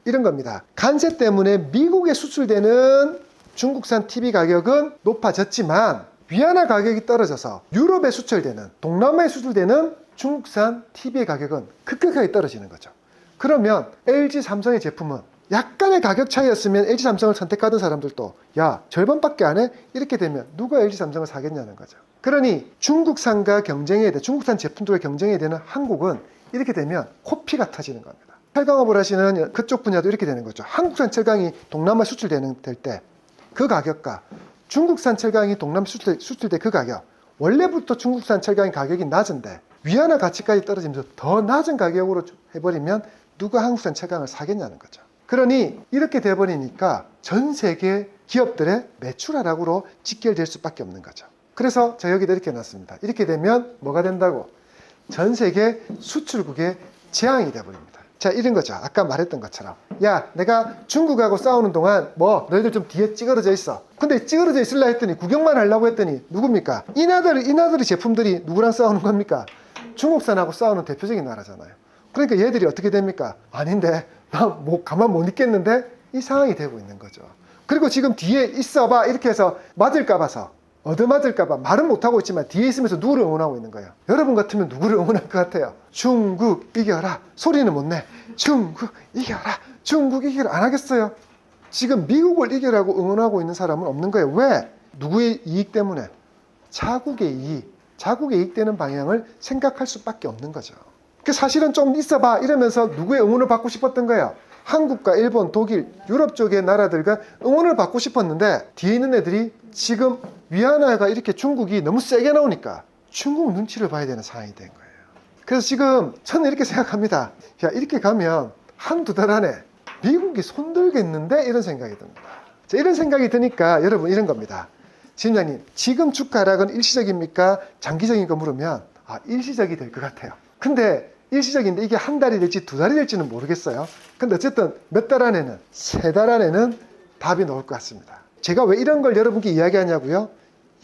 이런 겁니다. 관세 때문에 미국에 수출되는 중국산 TV 가격은 높아졌지만 위안화 가격이 떨어져서 유럽에 수출되는, 동남아에 수출되는 중국산 TV의 가격은 급격하게 떨어지는 거죠. 그러면 LG, 삼성의 제품은 약간의 가격 차이였으면 LG, 삼성을 선택하던 사람들도 야, 절반밖에 안 해? 이렇게 되면 누가 LG, 삼성을 사겠냐는 거죠. 그러니 중국산과 경쟁해야 돼, 중국산 제품들과 경쟁해야 되는 한국은 이렇게 되면 코피가 터지는 겁니다. 철강업을 하시는 그쪽 분야도 이렇게 되는 거죠. 한국산 철강이 동남아 수출될 때 그 가격과 중국산 철강이 동남아 수출될 그 가격, 원래부터 중국산 철강의 가격이 낮은데 위안화 가치까지 떨어지면서 더 낮은 가격으로 해버리면 누가 한국산 철강을 사겠냐는 거죠. 그러니 이렇게 돼버리니까 전 세계 기업들의 매출 하락으로 직결될 수밖에 없는 거죠. 그래서 제가 여기다 이렇게 놨습니다. 이렇게 되면 뭐가 된다고? 전 세계 수출국의 재앙이 돼버립니다. 자, 이런 거죠. 아까 말했던 것처럼, 야, 내가 중국하고 싸우는 동안 너희들 좀 뒤에 찌그러져 있어. 근데 찌그러져 있으려 했더니, 구경만 하려고 했더니 누굽니까? 이나들의 제품들이 누구랑 싸우는 겁니까? 중국산하고 싸우는 대표적인 나라잖아요. 그러니까 얘들이 어떻게 됩니까? 아닌데, 나 뭐 가만 못 있겠는데? 이 상황이 되고 있는 거죠. 그리고 지금 뒤에 있어봐 이렇게 해서 맞을까 봐서, 얻어맞을까 봐 말은 못하고 있지만 뒤에 있으면서 누구를 응원하고 있는 거예요? 여러분 같으면 누구를 응원할 것 같아요? 중국 이겨라. 소리는 못 내. 중국 이겨라. 중국 이겨라. 안 하겠어요? 지금 미국을 이겨라고 응원하고 있는 사람은 없는 거예요. 왜? 누구의 이익 때문에? 자국의 이익 되는 방향을 생각할 수밖에 없는 거죠. 사실은 좀 있어봐 이러면서 누구의 응원을 받고 싶었던 거예요? 한국과 일본, 독일, 유럽 쪽의 나라들과 응원을 받고 싶었는데 뒤에 있는 애들이 지금 위안화가 이렇게 중국이 너무 세게 나오니까 중국 눈치를 봐야 되는 상황이 된 거예요. 그래서 지금 저는 이렇게 생각합니다. 야, 이렇게 가면 한두 달 안에 미국이 손들겠는데? 이런 생각이 듭니다. 자, 이런 생각이 드니까 여러분 이런 겁니다. 지점장님, 지금 주가 하락은 일시적입니까? 장기적인 거 물으면 일시적이 될 것 같아요. 근데 일시적인데 이게 한 달이 될지 두 달이 될지는 모르겠어요. 근데 어쨌든 몇 달 안에는, 세 달 안에는 답이 나올 것 같습니다. 제가 왜 이런 걸 여러분께 이야기하냐고요?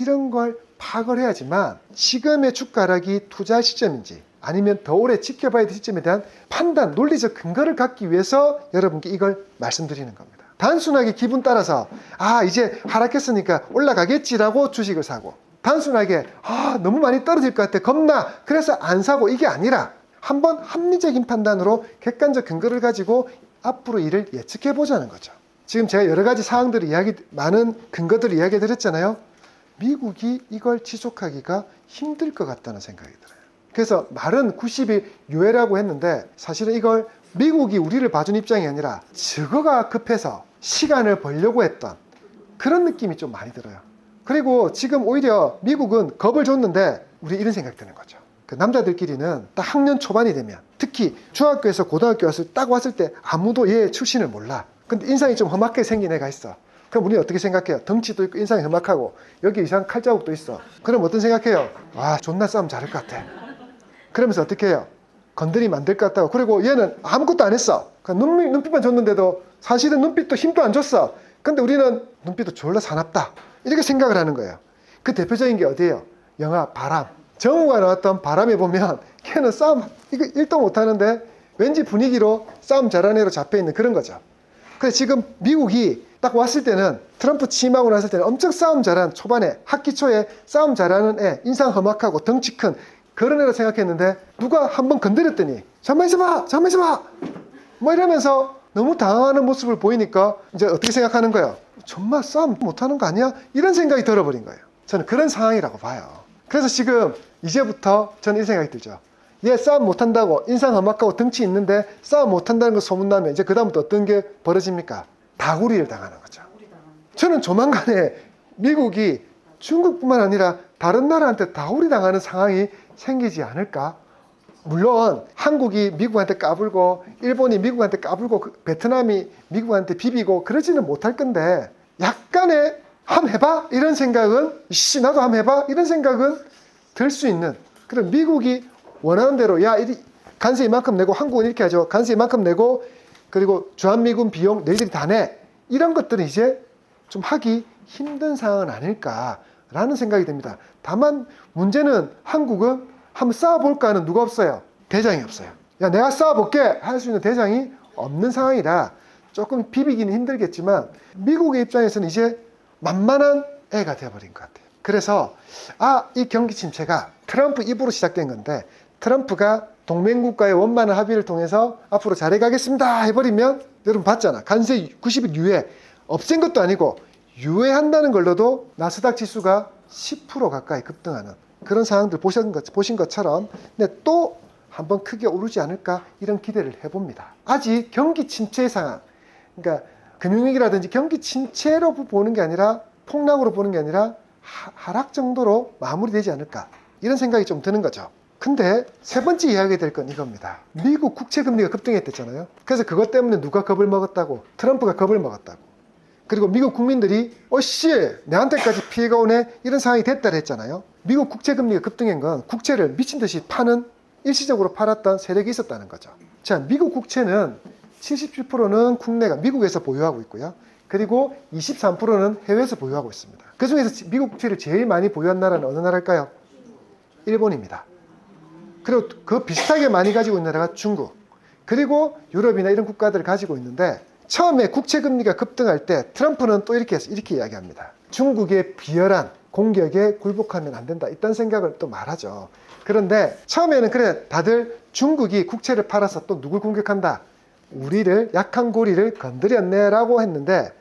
이런 걸 파악을 해야지만 지금의 주가 하락이 투자할 시점인지 아니면 더 오래 지켜봐야 될 시점에 대한 판단, 논리적 근거를 갖기 위해서 여러분께 이걸 말씀드리는 겁니다. 단순하게 기분 따라서 이제 하락했으니까 올라가겠지라고 주식을 사고, 단순하게 너무 많이 떨어질 것 같아 겁나 그래서 안 사고, 이게 아니라 한번 합리적인 판단으로 객관적 근거를 가지고 앞으로 일을 예측해 보자는 거죠. 지금 제가 여러 가지 사항들을 많은 근거들을 이야기 드렸잖아요. 미국이 이걸 지속하기가 힘들 것 같다는 생각이 들어요. 그래서 말은 90일 유예라고 했는데 사실은 이걸 미국이 우리를 봐준 입장이 아니라 저거가 급해서 시간을 벌려고 했던 그런 느낌이 좀 많이 들어요. 그리고 지금 오히려 미국은 겁을 줬는데 우리 이런 생각 드는 거죠. 그 남자들끼리는 딱 학년 초반이 되면, 특히 중학교에서 고등학교 딱 왔을 때 아무도 얘 출신을 몰라. 근데 인상이 좀 험하게 생긴 애가 있어. 그럼 우리는 어떻게 생각해요? 덩치도 있고 인상이 험악하고 여기 이상 칼자국도 있어. 그럼 어떤 생각해요? 존나 싸움 잘할 것 같아. 그러면서 어떻게 해요? 건드리면 안 될 것 같다고. 그리고 얘는 아무것도 안 했어. 눈빛만 줬는데도 사실은 눈빛도 힘도 안 줬어. 근데 우리는 눈빛도 졸라 사납다. 이렇게 생각을 하는 거예요. 그 대표적인 게 어디예요? 영화 바람. 정우가 나왔던 바람에 보면 걔는 싸움 이거 1도 못하는데 왠지 분위기로 싸움 잘하는 애로 잡혀있는 그런 거죠. 그래서 지금 미국이 딱 왔을 때는 트럼프 취임하고 났을 때는 엄청 싸움 잘하는, 초반에 학기 초에 싸움 잘하는 애, 인상 험악하고 덩치 큰 그런 애라 생각했는데 누가 한번 건드렸더니 잠깐만 있어봐 뭐 이러면서 너무 당황하는 모습을 보이니까 이제 어떻게 생각하는 거예요? 정말 싸움 못하는 거 아니야? 이런 생각이 들어버린 거예요. 저는 그런 상황이라고 봐요. 그래서 지금 이제부터 저는 이 생각이 들죠. 얘 싸움 못한다고, 인상 험악하고 덩치 있는데 싸움 못한다는 거 소문나면 이제 그 다음부터 어떤 게 벌어집니까? 다구리를 당하는 거죠. 저는 조만간에 미국이 중국뿐만 아니라 다른 나라한테 다구리 당하는 상황이 생기지 않을까? 물론 한국이 미국한테 까불고 일본이 미국한테 까불고 베트남이 미국한테 비비고 그러지는 못할 건데 약간의 한번 해봐? 이런 생각은 나도 한번 해봐? 이런 생각은 들 수 있는, 그럼 미국이 원하는 대로 관세 이만큼 내고, 한국은 이렇게 하죠. 관세 이만큼 내고 그리고 주한미군 비용 너희들이 다 내. 이런 것들은 이제 좀 하기 힘든 상황은 아닐까라는 생각이 듭니다. 다만 문제는 한국은 한번 싸워볼까 하는 누가 없어요? 대장이 없어요. 내가 싸워볼게 할 수 있는 대장이 없는 상황이라 조금 비비기는 힘들겠지만 미국의 입장에서는 이제 만만한 애가 되어버린 것 같아요. 그래서 이 경기 침체가 트럼프 입으로 시작된 건데, 트럼프가 동맹국가의 원만한 합의를 통해서 앞으로 잘해가겠습니다 해버리면, 여러분 봤잖아. 관세 90일 유예 없앤 것도 아니고 유예한다는 걸로도 나스닥 지수가 10% 가까이 급등하는 그런 상황들 보신 것처럼, 근데 또 한번 크게 오르지 않을까 이런 기대를 해봅니다. 아직 경기 침체 상황, 그러니까 금융위기라든지 경기 침체로 보는 게 아니라, 폭락으로 보는 게 아니라 하락 정도로 마무리되지 않을까 이런 생각이 좀 드는 거죠. 근데 세 번째 이야기 될 건 이겁니다. 미국 국채금리가 급등했댔잖아요. 그래서 그것 때문에 누가 겁을 먹었다고? 트럼프가 겁을 먹었다고. 그리고 미국 국민들이 내한테까지 피해가 오네 이런 상황이 됐다 했잖아요. 미국 국채금리가 급등한 건 국채를 미친 듯이 파는, 일시적으로 팔았던 세력이 있었다는 거죠. 자, 미국 국채는 77%는 국내가 미국에서 보유하고 있고요. 그리고 23%는 해외에서 보유하고 있습니다. 그 중에서 미국 국채를 제일 많이 보유한 나라는 어느 나라일까요? 일본입니다. 그리고 그 비슷하게 많이 가지고 있는 나라가 중국, 그리고 유럽이나 이런 국가들을 가지고 있는데, 처음에 국채금리가 급등할 때 트럼프는 또 이렇게 이야기합니다. 중국의 비열한 공격에 굴복하면 안 된다, 이딴 생각을 또 말하죠. 그런데 처음에는 그래, 다들 중국이 국채를 팔아서 또 누굴 공격한다, 우리를, 약한 고리를 건드렸네 라고 했는데,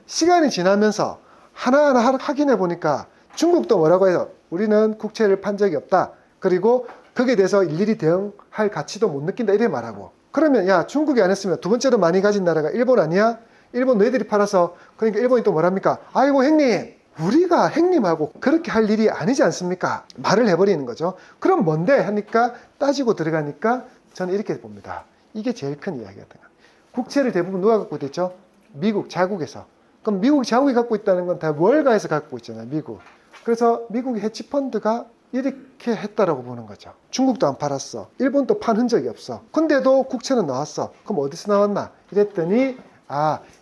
시간이 지나면서 하나하나 확인해 보니까 중국도 뭐라고 해요? 우리는 국채를 판 적이 없다. 그리고 거기에 대해서 일일이 대응할 가치도 못 느낀다, 이렇게 말하고, 그러면 야, 중국이 안 했으면 두 번째로 많이 가진 나라가 일본 아니야? 일본 너희들이 팔아서, 그러니까 일본이 또 뭐랍니까? 아이고 형님, 우리가 형님하고 그렇게 할 일이 아니지 않습니까? 말을 해버리는 거죠. 그럼 뭔데? 하니까 따지고 들어가니까 저는 이렇게 봅니다. 이게 제일 큰 이야기였던 거예요. 국채를 대부분 누가 갖고 있죠? 미국, 자국에서. 그럼 미국 자국이 갖고 있다는 건 다 월가에서 갖고 있잖아요, 미국. 그래서 미국의 헤지펀드가 이렇게 했다라고 보는 거죠. 중국도 안 팔았어. 일본도 판 흔적이 없어. 근데도 국채는 나왔어. 그럼 어디서 나왔나? 이랬더니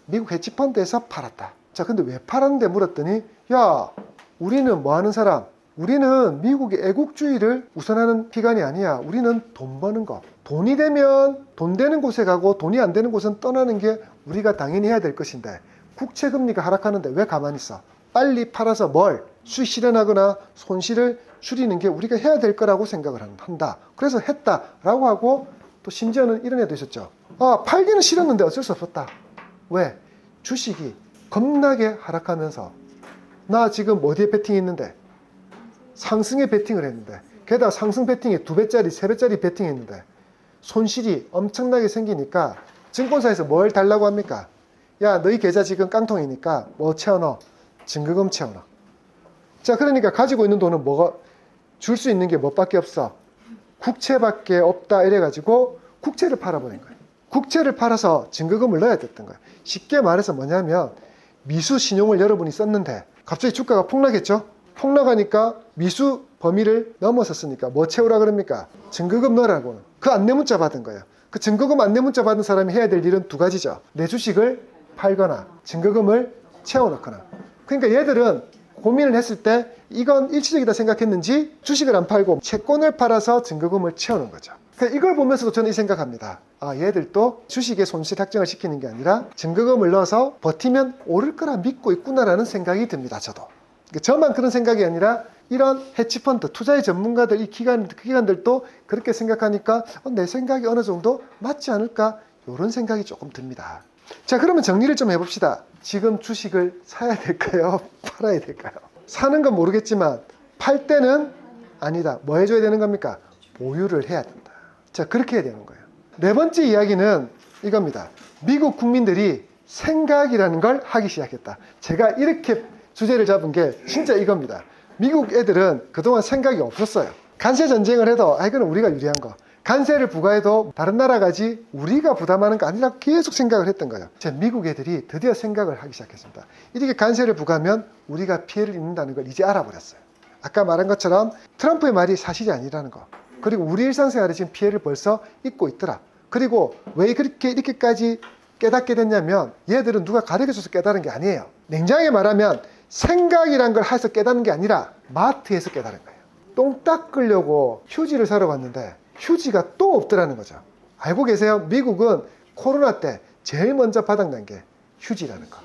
미국 헤지펀드에서 팔았다. 자, 근데 왜 팔았는데 물었더니 야, 우리는 뭐 하는 사람? 우리는 미국의 애국주의를 우선하는 기관이 아니야. 우리는 돈 버는 거. 돈이 되면 돈 되는 곳에 가고 돈이 안 되는 곳은 떠나는 게 우리가 당연히 해야 될 것인데 국채 금리가 하락하는데 왜 가만히 있어? 빨리 팔아서 뭘? 수익 실현하거나 손실을 줄이는 게 우리가 해야 될 거라고 생각을 한다. 그래서 했다라고 하고 또 심지어는 이런 애도 있었죠. 팔기는 싫었는데 어쩔 수 없었다. 왜? 주식이 겁나게 하락하면서 나 지금 어디에 베팅했는데? 상승에 베팅을 했는데 게다가 상승 베팅에 2배짜리, 3배짜리 베팅했는데 손실이 엄청나게 생기니까 증권사에서 뭘 달라고 합니까? 야, 너희 계좌 지금 깡통이니까 뭐 채워넣어? 증거금 채워넣어. 자, 그러니까 가지고 있는 돈은 뭐가 줄 수 있는 게 뭐밖에 없어? 국채밖에 없다 이래가지고 국채를 팔아버린 거예요. 국채를 팔아서 증거금을 넣어야 됐던 거예요. 쉽게 말해서 뭐냐면 미수 신용을 여러분이 썼는데 갑자기 주가가 폭락했죠? 폭락하니까 미수 범위를 넘어섰으니까 뭐 채우라 그럽니까? 증거금 넣으라고. 그 안내문자 받은 거예요. 그 증거금 안내문자 받은 사람이 해야 될 일은 두 가지죠. 내 주식을 팔거나 증거금을 채워넣거나. 그러니까 얘들은 고민을 했을 때 이건 일시적이다 생각했는지 주식을 안 팔고 채권을 팔아서 증거금을 채우는 거죠. 그러니까 이걸 보면서도 저는 이 생각합니다. 얘들도 주식의 손실 확정을 시키는 게 아니라 증거금을 넣어서 버티면 오를 거라 믿고 있구나라는 생각이 듭니다. 저도. 저만 그런 생각이 아니라 이런 헤지펀드, 투자의 전문가들, 이 기관들도 그렇게 생각하니까 내 생각이 어느 정도 맞지 않을까? 이런 생각이 조금 듭니다. 자, 그러면 정리를 좀 해봅시다. 지금 주식을 사야 될까요? 팔아야 될까요? 사는 건 모르겠지만 팔 때는 아니다. 뭐 해줘야 되는 겁니까? 보유를 해야 된다. 자, 그렇게 해야 되는 거예요. 네 번째 이야기는 이겁니다. 미국 국민들이 생각이라는 걸 하기 시작했다. 제가 이렇게 주제를 잡은 게 진짜 이겁니다. 미국 애들은 그동안 생각이 없었어요. 관세 전쟁을 해도 이거는 우리가 유리한 거. 관세를 부과해도 다른 나라 가지 우리가 부담하는 거 아니라 계속 생각을 했던 거예요. 미국 애들이 드디어 생각을 하기 시작했습니다. 이렇게 관세를 부과하면 우리가 피해를 입는다는 걸 이제 알아버렸어요. 아까 말한 것처럼 트럼프의 말이 사실이 아니라는 거. 그리고 우리 일상생활에 지금 피해를 벌써 입고 있더라. 그리고 왜 이렇게까지 깨닫게 됐냐면 얘들은 누가 가르쳐줘서 깨달은 게 아니에요. 냉정하게 말하면 생각이란 걸 해서 깨닫는 게 아니라 마트에서 깨달은 거예요. 똥 닦으려고 휴지를 사러 갔는데 휴지가 또 없더라는 거죠. 알고 계세요? 미국은 코로나 때 제일 먼저 바닥난 게 휴지라는 거.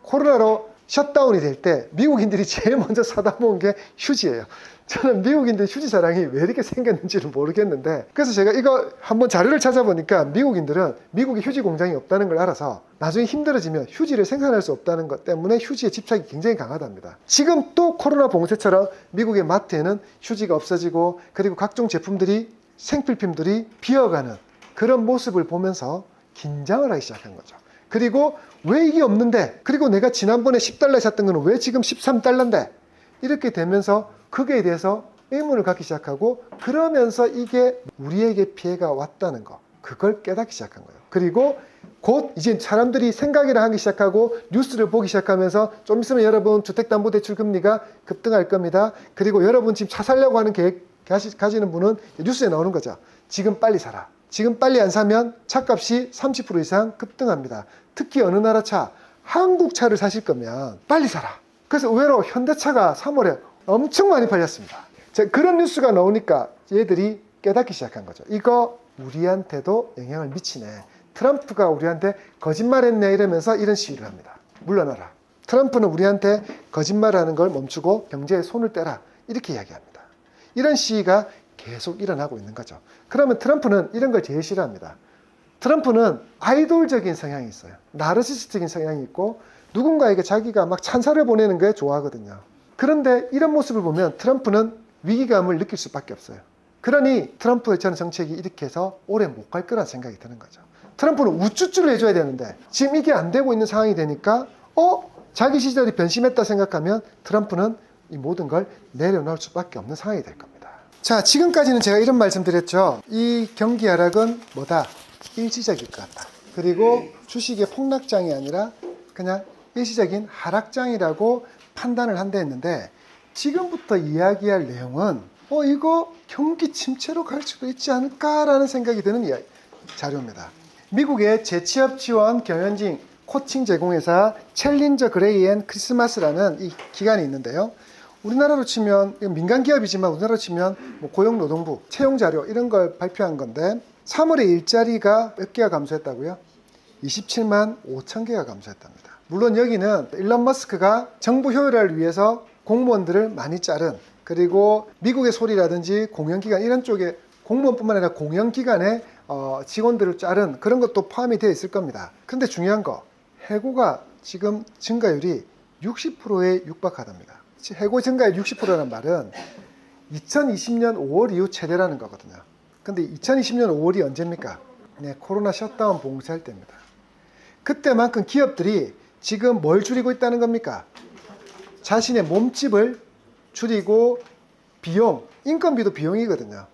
코로나로 셧다운이 될 때 미국인들이 제일 먼저 사다 모은 게 휴지예요. 저는 미국인들 휴지 사랑이 왜 이렇게 생겼는지는 모르겠는데 그래서 제가 이거 한번 자료를 찾아보니까 미국인들은 미국에 휴지 공장이 없다는 걸 알아서 나중에 힘들어지면 휴지를 생산할 수 없다는 것 때문에 휴지에 집착이 굉장히 강하답니다. 지금 또 코로나 봉쇄처럼 미국의 마트에는 휴지가 없어지고 그리고 각종 제품들이 생필품들이 비어가는 그런 모습을 보면서 긴장을 하기 시작한 거죠. 그리고 왜 이게 없는데 그리고 내가 지난번에 $10에 샀던 거는 왜 지금 $13인데 이렇게 되면서 거기에 대해서 의문을 갖기 시작하고 그러면서 이게 우리에게 피해가 왔다는 거 그걸 깨닫기 시작한 거예요. 그리고 곧 이제 사람들이 생각이나 하기 시작하고 뉴스를 보기 시작하면서 좀 있으면 여러분 주택담보대출 금리가 급등할 겁니다. 그리고 여러분 지금 차 살려고 하는 계획 가지는 분은 뉴스에 나오는 거죠. 지금 빨리 사라. 지금 빨리 안 사면 차값이 30% 이상 급등합니다. 특히 어느 나라 차, 한국 차를 사실 거면 빨리 사라. 그래서 의외로 현대차가 3월에 엄청 많이 팔렸습니다. 그런 뉴스가 나오니까 얘들이 깨닫기 시작한 거죠. 이거 우리한테도 영향을 미치네. 트럼프가 우리한테 거짓말했네 이러면서 이런 시위를 합니다. 물러나라. 트럼프는 우리한테 거짓말하는 걸 멈추고 경제에 손을 떼라. 이렇게 이야기합니다. 이런 시위가 계속 일어나고 있는 거죠. 그러면 트럼프는 이런 걸 제일 싫어합니다. 트럼프는 아이돌적인 성향이 있어요. 나르시스틱인 성향이 있고 누군가에게 자기가 막 찬사를 보내는 거에 좋아하거든요. 그런데 이런 모습을 보면 트럼프는 위기감을 느낄 수밖에 없어요. 그러니 트럼프의 저는 정책이 이렇게 해서 오래 못 갈 거란 생각이 드는 거죠. 트럼프는 우쭈쭈를 해줘야 되는데 지금 이게 안 되고 있는 상황이 되니까 자기 시절이 변심했다 생각하면 트럼프는 이 모든 걸 내려놓을 수밖에 없는 상황이 될 겁니다. 자, 지금까지는 제가 이런 말씀 드렸죠. 이 경기 하락은 뭐다? 일시적일 것 같다. 그리고 주식의 폭락장이 아니라 그냥 일시적인 하락장이라고 판단을 한다 했는데, 지금부터 이야기할 내용은 이거 경기 침체로 갈 수도 있지 않을까라는 생각이 드는 자료입니다. 미국의 재취업 지원 경영진 코칭 제공회사 챌린저 그레이 앤 크리스마스라는 이 기관이 있는데요. 우리나라로 치면 민간 기업이지만 우리나라로 치면 뭐 고용노동부 채용 자료 이런 걸 발표한 건데 3월에 일자리가 몇 개가 감소했다고요? 27만 5천 개가 감소했답니다. 물론 여기는 일론 머스크가 정부 효율화를 위해서 공무원들을 많이 자른, 그리고 미국의 소리라든지 공영기관 이런 쪽에 공무원뿐만 아니라 공영기관의 직원들을 자른 그런 것도 포함이 되어 있을 겁니다. 근데 중요한 거, 해고가 지금 증가율이 60%에 육박하답니다. 해고 증가율 60%라는 말은 2020년 5월 이후 최대라는 거거든요. 근데 2020년 5월이 언제입니까? 네, 코로나 셔다운 봉쇄할 때입니다. 그때만큼 기업들이 지금 뭘 줄이고 있다는 겁니까? 자신의 몸집을 줄이고 비용, 인건비도 비용이거든요.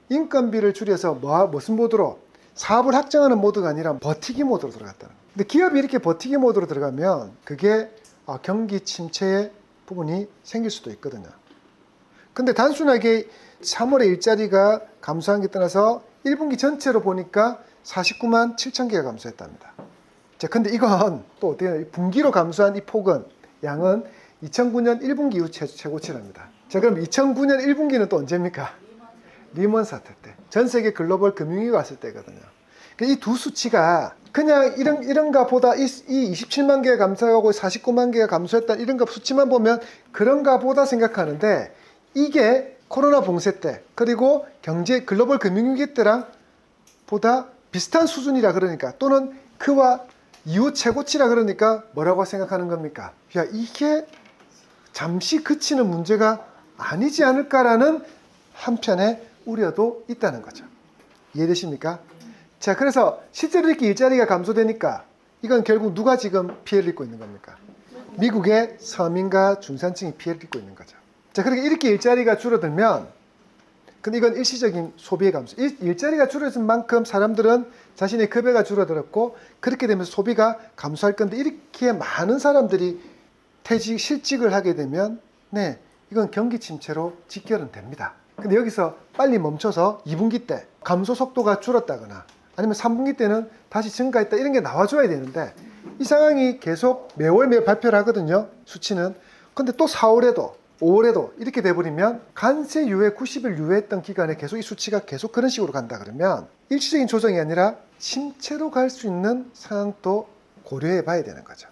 인건비를 줄여서 무슨 모드로? 사업을 확장하는 모드가 아니라 버티기 모드로 들어갔다는 거예요. 근데 기업이 이렇게 버티기 모드로 들어가면 그게 경기 침체의 부분이 생길 수도 있거든요. 근데 단순하게 3월에 일자리가 감소한 게 떠나서 1분기 전체로 보니까 49만 7천 개가 감소했답니다. 자, 근데 이건 또 어떻게 해요? 분기로 감소한 이 폭은, 양은 2009년 1분기 이후 최고치랍니다. 자, 그럼 2009년 1분기는 또 언제입니까? 리먼 사태 때. 전 세계 글로벌 금융위기가 왔을 때거든요. 이 두 수치가 그냥 이런가 보다 이 27만 개가 감소하고 49만 개가 감소했다 이런가 수치만 보면 그런가 보다 생각하는데, 이게 코로나 봉쇄 때 그리고 글로벌 금융위기 때랑 보다 비슷한 수준이라 그러니까, 또는 그와 이후 최고치라 그러니까 뭐라고 생각하는 겁니까? 야, 이게 잠시 그치는 문제가 아니지 않을까라는 한편의 우려도 있다는 거죠. 이해되십니까? 자, 그래서 실제로 이렇게 일자리가 감소되니까 이건 결국 누가 지금 피해를 입고 있는 겁니까? 미국의 서민과 중산층이 피해를 입고 있는 거죠. 자, 그러니까 이렇게 일자리가 줄어들면, 근데 이건 일시적인 소비의 감소. 일자리가 줄어든 만큼 사람들은 자신의 급여가 줄어들었고, 그렇게 되면서 소비가 감소할 건데, 이렇게 많은 사람들이 실직을 하게 되면, 네, 이건 경기 침체로 직결은 됩니다. 근데 여기서 빨리 멈춰서 2분기 때 감소 속도가 줄었다거나 아니면 3분기 때는 다시 증가했다 이런 게 나와줘야 되는데, 이 상황이 계속 매월 발표를 하거든요, 수치는. 근데 또 4월에도 5월에도 이렇게 돼버리면 관세 유예 90일 유예했던 기간에 계속 이 수치가 계속 그런 식으로 간다 그러면 일시적인 조정이 아니라 침체로 갈 수 있는 상황도 고려해 봐야 되는 거죠.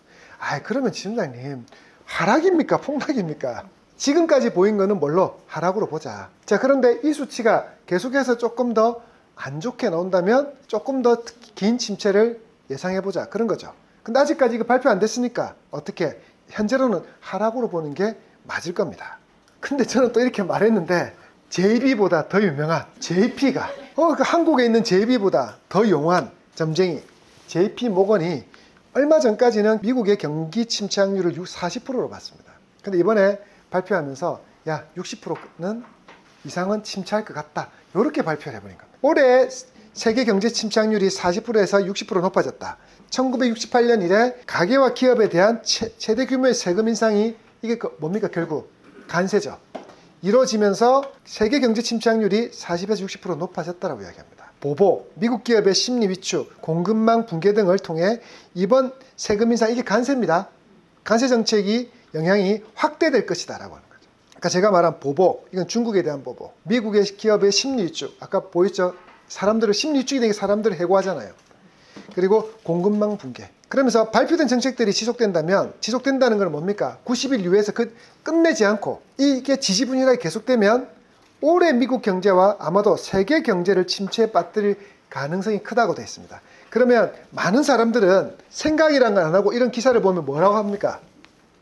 그러면 지점장님 하락입니까? 폭락입니까? 지금까지 보인 거는 뭘로? 하락으로 보자. 자, 그런데 이 수치가 계속해서 조금 더 안 좋게 나온다면 조금 더 긴 침체를 예상해 보자, 그런 거죠. 근데 아직까지 이거 발표 안 됐으니까 어떻게? 현재로는 하락으로 보는 게 맞을 겁니다. 근데 저는 또 이렇게 말했는데 JB보다 더 유명한 JP가 그 한국에 있는 JB보다 더 용한 점쟁이 JP 모건이 얼마 전까지는 미국의 경기 침체 확률을 40%로 봤습니다. 근데 이번에 발표하면서 60%는 이상은 침체할 것 같다, 이렇게 발표를 해버린 겁니다. 올해 세계 경제 침체율이 40%에서 60% 높아졌다. 1968년 이래 가계와 기업에 대한 최대 규모의 세금 인상이 이게 뭡니까? 결국 관세죠. 이루어지면서 세계 경제 침체율이 40에서 60% 높아졌다고 이야기합니다. 보복, 미국 기업의 심리 위축, 공급망 붕괴 등을 통해 이번 세금 인상, 이게 관세입니다. 관세 정책이 영향이 확대될 것이다라고 하는 거죠. 아까 제가 말한 보복, 이건 중국에 대한 보복. 미국의 기업의 심리 위축, 아까 보였죠? 사람들을 심리 위축이 되게 사람들을 해고하잖아요. 그리고 공급망 붕괴. 그러면서 발표된 정책들이 지속된다는 건 뭡니까? 90일 이후에서 끝내지 않고 이게 지지분열하게 계속되면 올해 미국 경제와 아마도 세계 경제를 침체에 빠뜨릴 가능성이 크다고 되어 있습니다. 그러면 많은 사람들은 생각이란 걸 안 하고 이런 기사를 보면 뭐라고 합니까?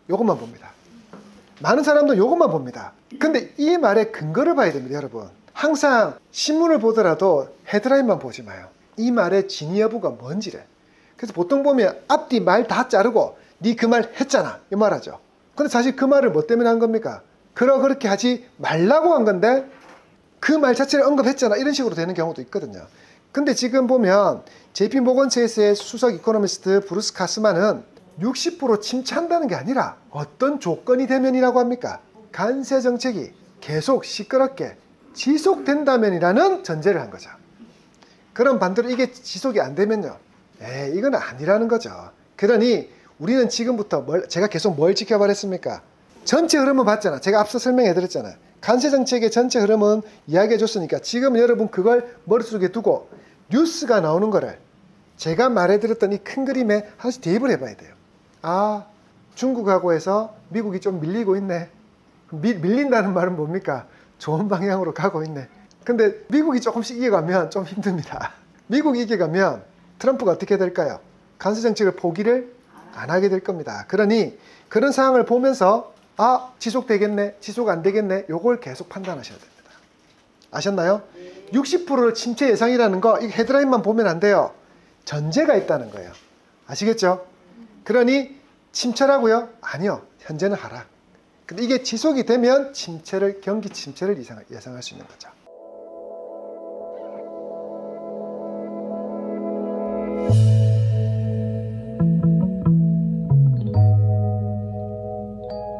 요것만 봅니다. 많은 사람들은 요것만 봅니다. 근데 이 말의 근거를 봐야 됩니다, 여러분. 항상 신문을 보더라도 헤드라인만 보지 마요. 이 말의 진위 여부가 뭔지를. 그래서 보통 보면 앞뒤 말 다 자르고 네 그 말 했잖아 이 말하죠. 근데 사실 그 말을 뭐 때문에 한 겁니까? 그렇게 하지 말라고 한 건데 그 말 자체를 언급했잖아 이런 식으로 되는 경우도 있거든요. 근데 지금 보면 JP 모건 체이스의 수석 이코노미스트 브루스 카스만은 60% 침체한다는 게 아니라 어떤 조건이 되면이라고 합니까? 관세 정책이 계속 시끄럽게 지속된다면이라는 전제를 한 거죠. 그럼 반대로 이게 지속이 안 되면요, 이건 아니라는 거죠. 그러니 우리는 지금부터 제가 계속 뭘 지켜바랬습니까? 전체 흐름은 봤잖아. 제가 앞서 설명해 드렸잖아요. 관세 정책의 전체 흐름은 이야기해 줬으니까 지금 여러분 그걸 머릿속에 두고 뉴스가 나오는 거를 제가 말해 드렸던 이 큰 그림에 하나씩 대입을 해봐야 돼요. 아, 중국하고 해서 미국이 좀 밀리고 있네. 밀린다는 말은 뭡니까? 좋은 방향으로 가고 있네. 근데 미국이 조금씩 이겨가면 좀 힘듭니다. 미국이 이겨가면 트럼프가 어떻게 될까요? 관세 정책을 포기를 안 하게 될 겁니다. 그러니 그런 상황을 보면서 지속되겠네, 지속 안 되겠네, 요걸 계속 판단하셔야 됩니다. 아셨나요? 60%를 침체 예상이라는 거, 이 헤드라인만 보면 안 돼요. 전제가 있다는 거예요. 아시겠죠? 그러니 침체라고요? 아니요. 현재는 하락. 근데 이게 지속이 되면 경기 침체를 예상할 수 있는 거죠.